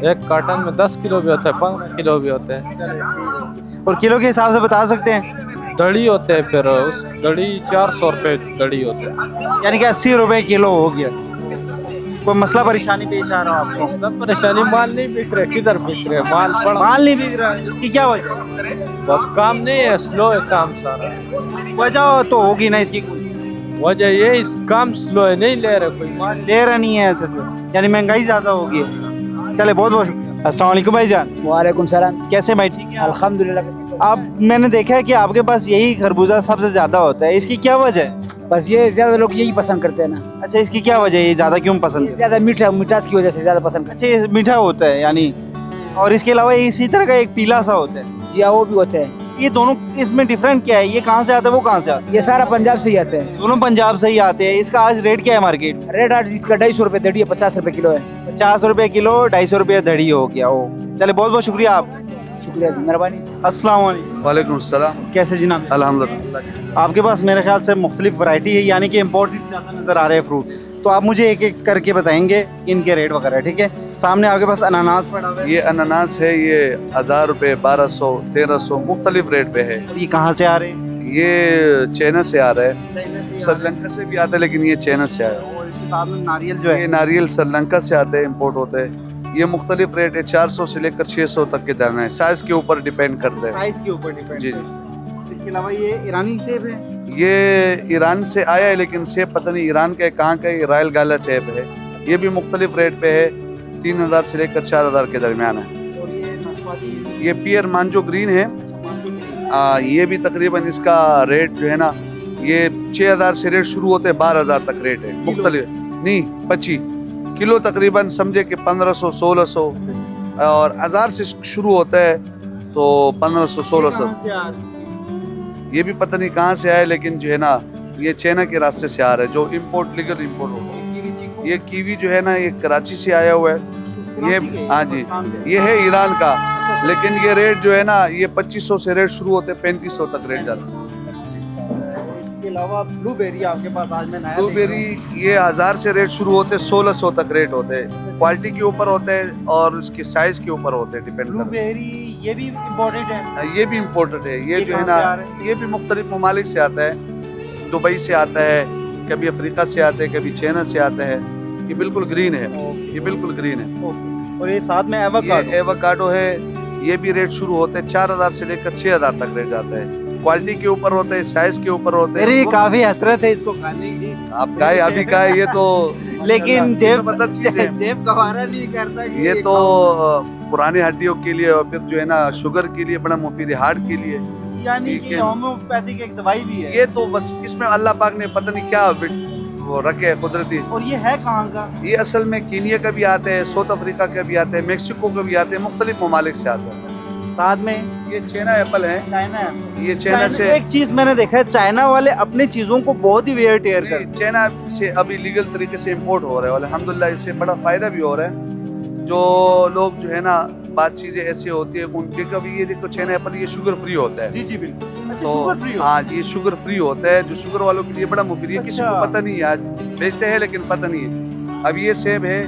एक कार्टन में 10 किलो भी होता है, 15 किलो भी होते हैं। और किलो के हिसाब से बता सकते हैं? दड़ी होते हैं, फिर उस दड़ी 400 रुपए दड़ी होते हैं। यानी कि 80 रुपए किलो हो गया। कोई मसला परेशानी पेश आ रहा है आपको? सब परेशानी, माल नहीं बिक रहे, किधर बिक रहे, माल नहीं बिक रहा, इसकी क्या वजह? बस काम नहीं है, स्लो है काम सारा। वजह तो होगी ना इसकी कोई? वजह ये इस काम स्लो है, नहीं ले रहे, कोई माल ले रहा नहीं है ऐसे से, यानी महंगाई ज्यादा होगी। चले बहुत बहुत शुक्रिया। अस्सलाम वालेकुम भाईजान। वालेकुम सलाम। कैसे भाई? ठीक है अल्हम्दुलिल्लाह। आप, मैंने देखा है कि आपके पास यही खरबूजा सबसे ज्यादा होता है, इसकी क्या वजह है? बस ये ज्यादा लोग यही पसंद करते हैं ना। अच्छा, इसकी क्या वजह है, ये ज्यादा क्यों पसंद है? ज्यादा मिठास की वजह से ज्यादा पसंद करते अच्छा, ये मीठा होता है यानी, और इसके अलावा इसी तरह का एक पीला सा होता है। हैं। जी हाँ, वो भी होते हैं। ये दोनों इसमें डिफरेंट क्या है, ये कहाँ से आता है वो कहाँ से आता है? ये सारा पंजाब से ही आते हैं। दोनों पंजाब से ही आते हैं। इसका आज रेट क्या है मार्केट? रेड आर्ट जिसका 250 रुपए दड़ी है, 50 रुपए किलो है। 50 रुपए किलो, 250 रुपए धड़ी हो गया। ओ चले, बहुत बहुत शुक्रिया आप। शुक्रिया जी, मेहरबानी। अस्सलाम वालेकुम। वालेकुम सलाम। कैसे जनाब? अल्हम्दुलिल्लाह। आपके पास मेरे ख्याल से मुख्तलिफ वैरायटी है, यानी कि इम्पोर्टेड ज़्यादा नज़र आ रहे हैं फ्रूट, तो आप मुझे एक एक करके बताएंगे इनके रेट वगैरह, ठीक है? सामने आपके पास अनानास पड़ा हुआ है। ये अनानास है, ये 1000 रुपए, 1200, 1300 मुख्तलिफ रेट पे है। और ये कहाँ से आ रहे हैं? ये चाइना से आ रहा है, चाइना से श्रीलंका से भी आता है, लेकिन ये चाइना से आया है। और इसके साथ में नारियल जो है, ये नारियल श्रीलंका से आते हैं, इम्पोर्ट होते हैं। ये मुख्तलिफ रेट है, 400 से लेकर 600 तक के दाना है, साइज के ऊपर डिपेंड करते हैं। साइज के ऊपर डिपेंड। जी। इसके अलावा ये ईरानी सेब है। ये ईरान से आया है, लेकिन सेब पता नहीं ईरान का है कहाँ का है। ये रॉयल गाला सेब है, ये भी मुख्तलिफ रेट पे है, 3000 से लेकर 4000 के दरमियान है। और ये नाशपाती, ये पियर मांजो ग्रीन है, ये भी तकरीबन इसका रेट जो है ना, ये 6000 से रेट शुरू होते हैं, 12000 तक रेट है। मुख्तलिफ नहीं, 25 किलो तकरीबन समझे कि 1500, 1600 और 1000 से शुरू होता है, तो 1500, 1600। ये भी पता नहीं कहाँ से आया, लेकिन जो है ना, ये चाइना के रास्ते से आ रहा है, जो इम्पोर्ट लीगल इम्पोर्ट होगा। ये कीवी जो है ना, ये कराची से आया हुआ है। ये हाँ जी, ये है ईरान का, लेकिन ये रेट जो है ना, ये 2500 से रेट शुरू होते हैं, 3500 तक रेट जाता है। इसके अलावा ब्लूबेरी आपके पास आज मैं नया ब्लूबेरी ये 1000 से रेट शुरू होते हैं, 1600 तक रेट होते हैं। क्वालिटी के ऊपर होते हैं और उसके साइज के ऊपर होते हैं, डिपेंड करता है। ब्लूबेरी ये भी इम्पोर्टेड है। ये भी इम्पोर्टेड है। ये जो है ना, ये भी मुख्तलिफ ममालिक से आता है, दुबई से आता है, कभी अफ्रीका से आता है, कभी चाइना से आता है। ये बिल्कुल ग्रीन है, ये बिल्कुल ग्रीन है। और ये साथ में एवोकाडो है, ये भी रेट शुरू होते हैं 4000 से लेकर 6000 तक रेट जाता है। क्वालिटी के ऊपर होते हैं, साइज के ऊपर होते हैं। मेरी काफी हसरत है इसको खाने की। आप खाए, अभी खाए, ये तो लेकिन जेब जेब गवारा नहीं करता। ये तो पुरानी हड्डियों के लिए और फिर जो है ना, शुगर के लिए बड़ा मुफीद है, हार्ट के लिए, यानी कि होम्योपैथिक एक दवाई भी है। ये तो बस इसमें अल्लाह पाक ने पता नहीं क्या वो रखे है कुदरती। और ये है कहाँ का? ये असल में कीनिया का भी आते हैं, साउथ अफ्रीका का भी आते हैं, मेक्सिको का भी आते हैं, मुख्तलिफ ममालिक से आते हैं। साथ में ये चाइना एप्पल है। चाइना, ये चाइना से एक चीज मैंने देखा है, चाइना वाले अपने चीजों को बहुत ही वेयर टेयर करते हैं। चाइना से अभी लीगल तरीके से इंपोर्ट हो रहा है और अल्हम्दुलिल्लाह इससे बड़ा फायदा भी हो रहा है। जो लोग जो है ना, बात चीजें ऐसी होती है उनके, कभी ये देखो चाइना एप्पल ये शुगर फ्री होता है। जी जी बिल्कुल। अच्छा, तो शुगर फ्री हाँ जी, ये शुगर फ्री होता है, जो शुगर वालों के लिए बड़ा मुफीद है। किसी को पता नहीं है, आज बेचते हैं लेकिन पता नहीं है। अब ये सेब है,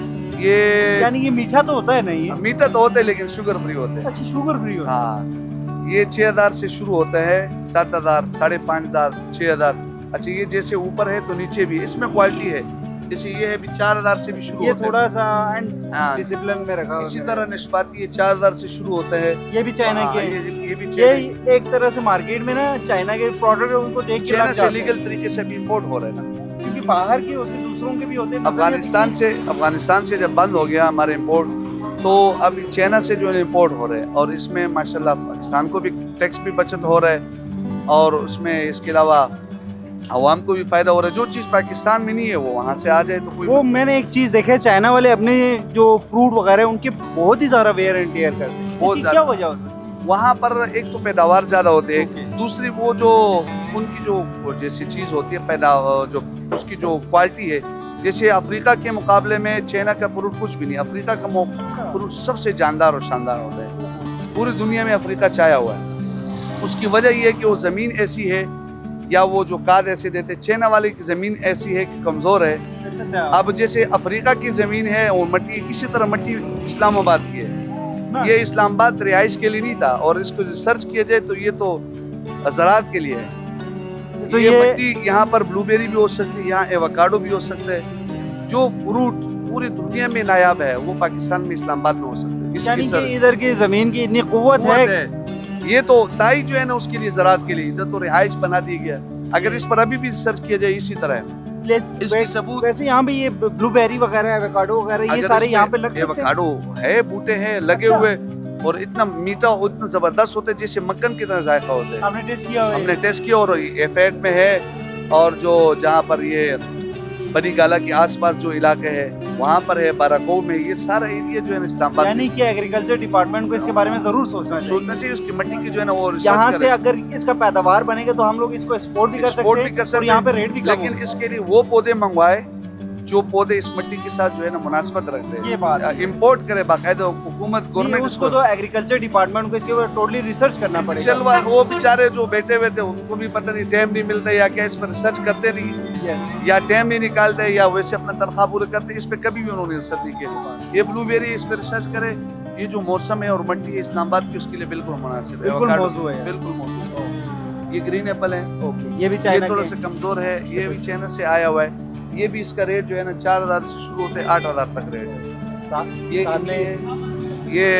ये यानी ये मीठा तो होता है नहीं? मीठा तो होता है लेकिन शुगर फ्री होता है। अच्छा, शुगर फ्री होता है। हाँ, ये 6000 से शुरू होता है, 7000, 5500, 6000। अच्छा, ये जैसे ऊपर है तो नीचे भी इसमें क्वालिटी है। जैसे ये है भी 4000 से भी शुरू ये होता है। थोड़ा सा हाँ, डिसिप्लिन में रखा हुआ इसी है। तरह नाशपाती ये 4000 से शुरू होता है। ये भी चाइना के हैं। ये भी ये एक तरह से मार्केट में ना चाइना के प्रोडक्ट है, उनको देख के चाइना लग से जाते हैं। लीगल तरीके से भी इंपोर्ट हो रहे हैं ना, क्योंकि बाहर के होते हैं, दूसरों के भी होते हैं। अफगानिस्तान से जब बंद हो गया हमारे इंपोर्ट, तो अब चाइना से जो है इंपोर्ट हो रहे हैं। और इसमें माशाल्लाह पाकिस्तान को भी टैक्स भी बचत हो रहा है, और उसमें इसके अलावा आवाम को भी फायदा हो रहा है। जो चीज़ पाकिस्तान में नहीं है वो वहाँ से आ जाए तो कोई वो मैंने एक चीज़ देखा है, चाइना वाले अपने जो फ्रूट वगैरह उनके बहुत ही ज़्यादा वेयर एंड टेयर करते हैं। बहुत क्या वजह है? वहाँ पर एक तो पैदावार ज़्यादा होती है, दूसरी वो जो उनकी जो जैसी चीज़ होती है पैदा, जो उसकी जो क्वालिटी है, जैसे अफ्रीका के मुकाबले में चाइना का फ्रूट कुछ भी नहीं। अफ्रीका का फ्रूट सबसे जानदार और शानदार होता है, पूरी दुनिया में अफ्रीका छाया हुआ है। उसकी वजह यह है कि वो ज़मीन ऐसी है, या वो जो काद ऐसे देते। चाइना वाले की ज़मीन ऐसी है कि कमज़ोर है। अच्छा। अब जैसे अफ्रीका की ज़मीन है और मट्टी, इसी तरह मट्टी इस्लामाबाद की है। ये इस्लामाबाद रिहाइश के लिए नहीं था, और इसको सर्च किया जाए तो ये तो ज़राअत के लिए है। तो ये मट्टी, यहाँ पर ब्लूबेरी भी हो सकती है, यहाँ एवोकाडो भी हो सकता है। जो फ्रूट पूरी दुनिया में नायाब है वो पाकिस्तान में इस्लामाबाद में हो सकता है। इसकी इधर की ज़मीन की इतनी कुव्वत है। ये तो ताई जो है ना उसके लिए ज़राअत के लिए इधर तो रिहाइश बना दी गया। अगर इस पर अभी भी सर्च किया जाए इसी तरह है। इसकी सबूत वैसे यहाँ भी ये ब्लूबेरी वगैरह, एवोकाडो वगैरह, ये सारे यहाँ पे लग सकते हैं। एवोकाडो है, बूटे हैं लगे हुए, और इतना मीठा और इतना जबरदस्त होता है जैसे मक्खन की तरह जायका होता है। हमने टेस्ट किया और ये फैट में है, और जो जहाँ पर ये बनी गाला के आसपास जो इलाके है वहाँ पर है, बाराको में, ये सारा एरिया जो है ना इस्लामाबाद यानी कि एग्रीकल्चर डिपार्टमेंट को इसके बारे में जरूर सोचना चाहिए उसकी मिट्टी की जो है ना वो यहाँ से अगर इसका पैदावार बनेगा तो हम लोग इसको एक्सपोर्ट भी कर सकते हैं और यहाँ पे रेट भी कम लेकिन इसके लिए वो पौधे मंगवाए जो पौधे इस मिट्टी के साथ जो है ना मुनासिबत रखते हैं, ये बात इम्पोर्ट करे बाकायदा हुकूमत गवर्नमेंट उसको तो एग्रीकल्चर डिपार्टमेंट को इसके ऊपर टोटली रिसर्च करना पड़ेगा। चल वो बेचारे जो बैठे हुए थे उनको भी पता नहीं टाइम नहीं मिलता या क्या इस पर रिसर्च करते नहीं या टाइम नहीं निकालते या वैसे अपना तनख्वाह पूरे करते, इस पे कभी भी उन्होंने रिसर्च नहीं किया। ये ब्लूबेरी इस पे रिसर्च करे, ये जो मौसम है और मिट्टी है इस्लामाबाद की उसके लिए बिल्कुल मुनासिब है, बिल्कुल मौजूद है, बिल्कुल मौजूद। ये ग्रीन एप्पल है, ये भी चाइना थोड़ा सा कमजोर है, ये भी चाइना से आया हुआ है। ये भी इसका रेट जो है ना 4000 से शुरू होते हैं 8000 तक रेट है। ये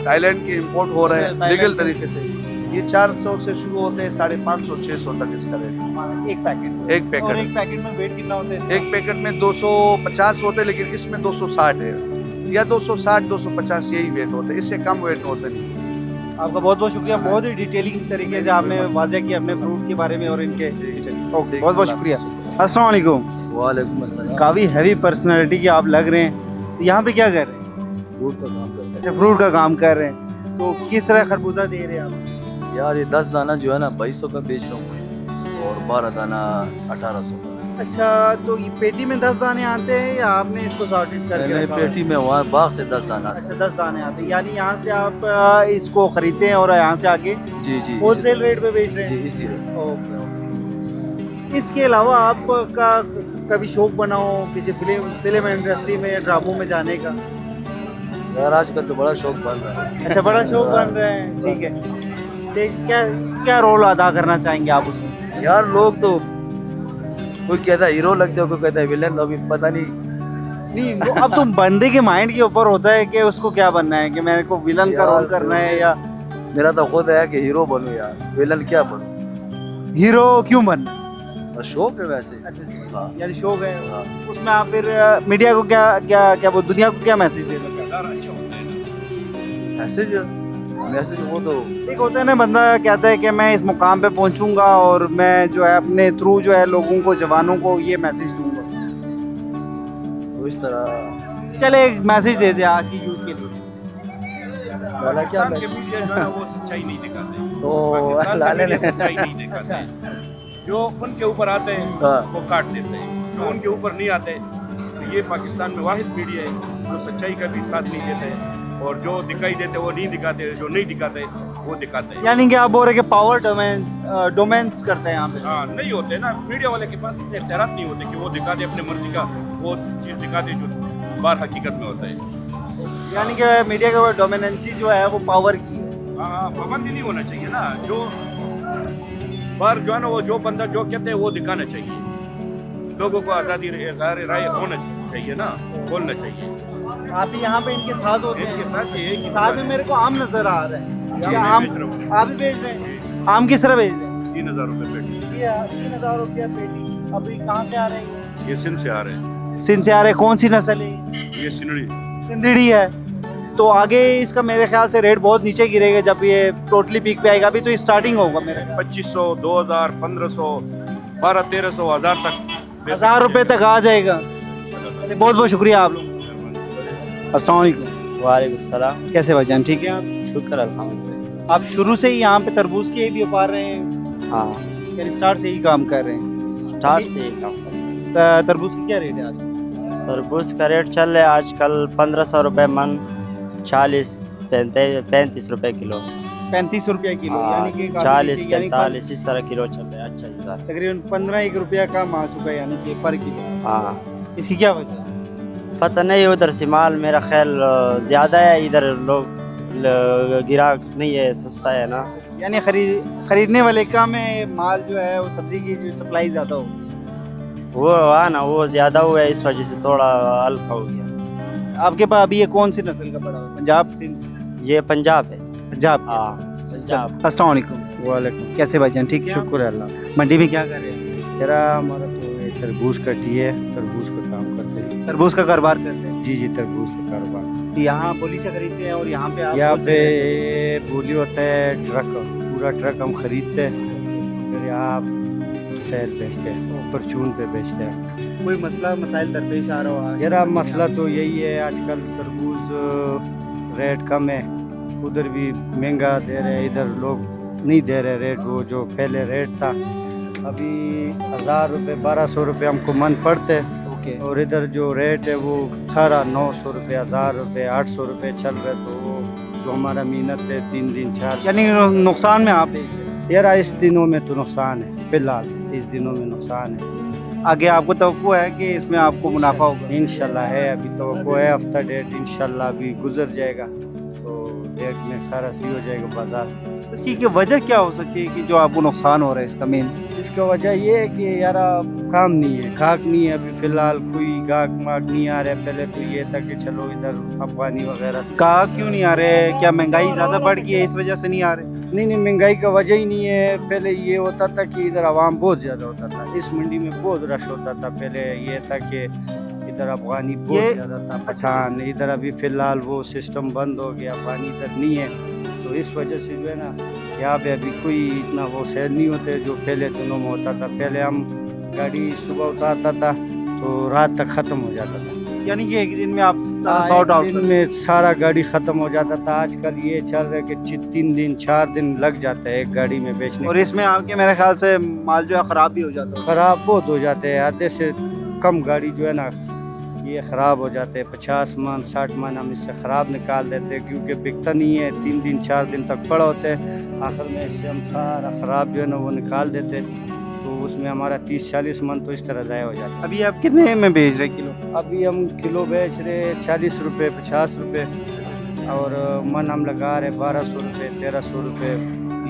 थाईलैंड के इंपोर्ट हो रहे हैं लीगल तरीके से। ये 400 से शुरू होते हैं 550 600 तक इसका रेट। एक पैकेट में वेट कितना होता है? एक पैकेट में 250 होते हैं लेकिन इसमें 260 है या 260 250 यही वेट होता है, इससे कम वेट होता नहीं। आपका बहुत बहुत शुक्रिया, बहुत ही डिटेलिंग तरीके से आपने वाज़ेह किया अपने फ्रूट के बारे में और इनके। बहुत बहुत शुक्रिया। अस्सलाम वालेकुम। वालेकुम अस्सलाम। काफ़ी हैवी पर्सनालिटी के आप लग रहे हैं, तो यहाँ पे क्या कर रहे हैं? फ्रूट का काम कर रहे हैं। अच्छा, फ्रूट का काम कर रहे हैं, तो किस तरह खरबूजा दे रहे हैं आप? यार ये 10 दाना जो है ना 2200 का बेच रहा हूँ और 12 दाना 1800 का। अच्छा, तो ये पेटी में 10 दाने आते हैं या आपने इसको सॉर्टेड करके रखा? पेटी में वहाँ बाग से 10 दाना। अच्छा, 10 दाने आते हैं, यानी यहाँ से आप इसको खरीदते हैं और यहाँ से आके जी होलसेल रेट पे बेच रहे हैं? जी इसी रेट। ओके। इसके अलावा आपका कभी शौक बनाओ किसी फिल्म इंडस्ट्री में, ड्रामों में जाने का? यार आजकल तो बड़ा शौक बन रहा है। अच्छा, बड़ा शौक बन रहे हैं, ठीक है। क्या क्या रोल अदा करना चाहेंगे आप उसमें? यार लोग तो कोई कहता है हीरो लगते हो, कोई कहता है विलन, अभी पता नहीं वो अब तुम बंदे के माइंड के ऊपर होता है कि उसको क्या बनना है, कि मेरे को विलन का रोल करना है या मेरा तो खुद है कि हीरो बनूं यार, विलन क्या बनूं। हीरो क्यों बनना? शौक है वैसे। अच्छा, यानी शौक है। उसमें आप फिर मीडिया को क्या क्या क्या वो दुनिया को क्या मैसेज देना चाहते हैं? मैसेज वो तो एक होता है ना, बंदा कहता है कि मैं इस मुकाम पे पहुंचूंगा और मैं जो है अपने थ्रू जो है लोगों को, जवानों को ये मैसेज दूंगा, तो इस तरह। चले एक मैसेज दे दे आज की यूथ के लिए। क्या के मीडिया जो है वो सच्चाई नहीं दिखाते, तो सच्चाई नहीं दिखाते। जो उनके ऊपर आते हैं वो काट देते हैं, जो उनके ऊपर नहीं आते। तो ये पाकिस्तान में वाहिद मीडिया है जो सच्चाई का भी साथ नहीं देते हैं और जो दिखाई देते वो नहीं दिखाते, जो नहीं दिखाते वो दिखाते हैं। यानी कि आप बोल रहे कि पावर डोमेन्स करते हैं यहाँ पे? हाँ, नहीं होते ना, मीडिया वाले के पास इतने इख्तियारात नहीं होते कि वो दिखा दे अपने मर्जी का वो चीज़ दिखा दे जो बार हकीकत में होता है। यानी कि मीडिया का डोमिनेंसी जो है वो पावर की है। हाँ, पाबंदी नहीं होना चाहिए ना, जो बार जो है ना वो जो बंदा जो कहते हैं वो दिखाना चाहिए। लोगों को आज़ादी इज़हार राय होना चाहिए ना, बोलना चाहिए। आप यहाँ पे इनके साथ होते हैं? इनके साथ ये साथ में मेरे को आम नजर आ रहा है। क्या आम आप भी बेच रहे हैं? आम किस तरह बेच रहे हैं? 3000 रुपये पेटी। 3000 रुपया पेटी। अभी कहाँ से आ रहे हैं? ये सिंध से आ रहे हैं। सिंध से आ रहे हैं। कौन सी नस्ल है? ये सिंधड़ी। सिंधड़ी है। तो आगे इसका मेरे ख्याल से रेट बहुत नीचे गिरेगा जब ये टोटली पीक पे आएगा। अभी तो स्टार्टिंग होगा मेरे 2500 2000 1500 1200 1300 1000 तक 1000 रुपये तक आ जाएगा। बहुत बहुत शुक्रिया आप लोग। अस्सलाम वालेकुम। वालेकुम सलाम। कैसे भाईजान, ठीक है आप? शुक्र अल्हम्दुलिल्लाह। आप शुरू से ही यहाँ पे तरबूज के भी व्यापार रहे हैं? हाँ, यानी स्टार्ट से ही काम कर रहे हैं? स्टार्ट से ही काम। तरबूज की क्या रेट है आज? तरबूज का रेट चल रहा है आजकल 1500 रुपये मन, 40-35 रुपये किलो। 35 रुपया किलो, यानी कि 40-45 इस तरह किलो चल रहा है। अच्छा, तकरीबन 15 रुपया कम आ चुका है यानी कि पर किलो। हाँ, इसकी क्या वजह है? पता नहीं, उधर से माल मेरा ख्याल ज़्यादा है, इधर लोग गिराक नहीं है, सस्ता है ना, यानी खरीदने वाले कम है, माल जो है वो सब्जी की जो सप्लाई ज़्यादा हो, वो हाँ ना, वो ज़्यादा हुआ है, इस वजह से थोड़ा हल्का हो गया। आपके पास अभी ये कौन सी नस्ल का पड़ा है? पंजाब सिंध? ये पंजाब है। पंजाब? हाँ, पंजाब। अस्सलाम वालेकुम। वालेकुम। कैसे भाईजान, ठीक है? शुक्र है अल्लाह। मंडी में क्या कर रहे हैं? तेरा हमारा तो ये तरबूज का टी है, तरबूज का काम करते हैं। तरबूज का कारोबार करते हैं? जी, तरबूज का कारोबार। यहाँ बोली से खरीदते हैं और यहाँ पे आप? यहाँ पे बोली होता है ट्रक, पूरा ट्रक हम खरीदते हैं, फिर यहाँ वसाइल बेचते हैं, परचून पे बेचते हैं। कोई मसला मसाइल दरपेश आ रहा हो आज? जरा मसला तो यही है, आजकल तरबूज रेट कम है, उधर भी महंगा दे रहे हैं, इधर लोग नहीं दे रहे रेट वो जो पहले रेट था। अभी 1000 रुपये 1200 रुपये हमको मन पड़ते हैं, और इधर जो रेट है वो सारा 900 रुपये 1000 रुपये 800 रुपये चल रहे। तो वो जो हमारा मेहनत है 3 दिन 4 यानी नुकसान में आप यार इस दिनों में तो नुकसान है, फिलहाल इस दिनों में नुकसान है। आगे आपको तवक्को है कि इसमें आपको मुनाफा होगा? इंशाल्लाह है, अभी तवक्को है, हफ्ता डेट इंशाल्लाह अभी गुजर जाएगा तो डेट में सारा सही हो जाएगा बाजार। इसकी की वजह क्या हो सकती है कि जो आपको नुकसान हो रहा है इसका मेन? इसका वजह ये है कि यार काम नहीं है, गाहक नहीं है, अभी फिलहाल कोई गाहक माग नहीं आ रहा है। पहले तो ये था कि चलो इधर अफगानी वगैरह। गाहक क्यों नहीं आ रहे? क्या महंगाई ज़्यादा बढ़ गई है इस वजह से नहीं आ रहे? नहीं, महंगाई का वजह ही नहीं है। पहले ये होता था कि इधर आवाम बहुत ज़्यादा होता था, इस मंडी में बहुत रश होता था। पहले ये था कि इधर अफगानी बहुत ज़्यादा था, पठान। इधर अभी फ़िलहाल वो सिस्टम बंद हो गया, अफगानी इधर नहीं है, तो इस वजह से जो है ना यहाँ पे अभी कोई इतना वो सेल नहीं होते जो पहले दिनों में होता था। पहले हम गाड़ी सुबह उतारता था तो रात तक ख़त्म हो जाता था, यानी कि एक दिन में आप सारा सॉर्ट आउट दिन में सारा गाड़ी ख़त्म हो जाता था। आजकल ये चल रहा है कि 3 दिन 4 दिन लग जाता है एक गाड़ी में बेचने। और इसमें आपके मेरे ख्याल से माल जो है ख़राब भी हो जाता है? ख़राब बहुत हो जाते हैं, आधे से कम गाड़ी जो है ना ये ख़राब हो जाते हैं। 50 मन 60 मन हम इससे ख़राब निकाल देते हैं, क्योंकि बिकता नहीं है, 3 दिन 4 दिन तक पड़ा होते हैं। आखिर में इससे हम सारा ख़राब जो है ना वो निकाल देते हैं, तो उसमें हमारा 30-40 मन तो इस तरह ज़ाया हो जाता है। अभी आप कितने में बेच रहे किलो? अभी हम किलो बेच रहे 40 रुपये 50 रुपये, और मन हम लगा रहे 1200 रुपये 1300 रुपये,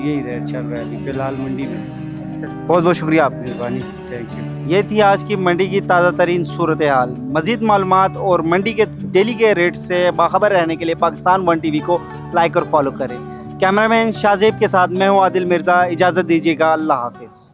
यही रेट चल रहा है अभी फ़िलहाल मंडी में। बहुत बहुत शुक्रिया आपकी मेहरबानी, थैंक यू। ये थी आज की मंडी की ताज़ा तरीन सूरत हाल। मज़ीद मालूमात और मंडी के डेली के रेट से बाखबर रहने के लिए पाकिस्तान 1 TV को लाइक और फॉलो करें। कैमरामैन शाहजेब के साथ मैं हूँ आदिल मिर्ज़ा, इजाज़त दीजिएगा, अल्लाह हाफिज़।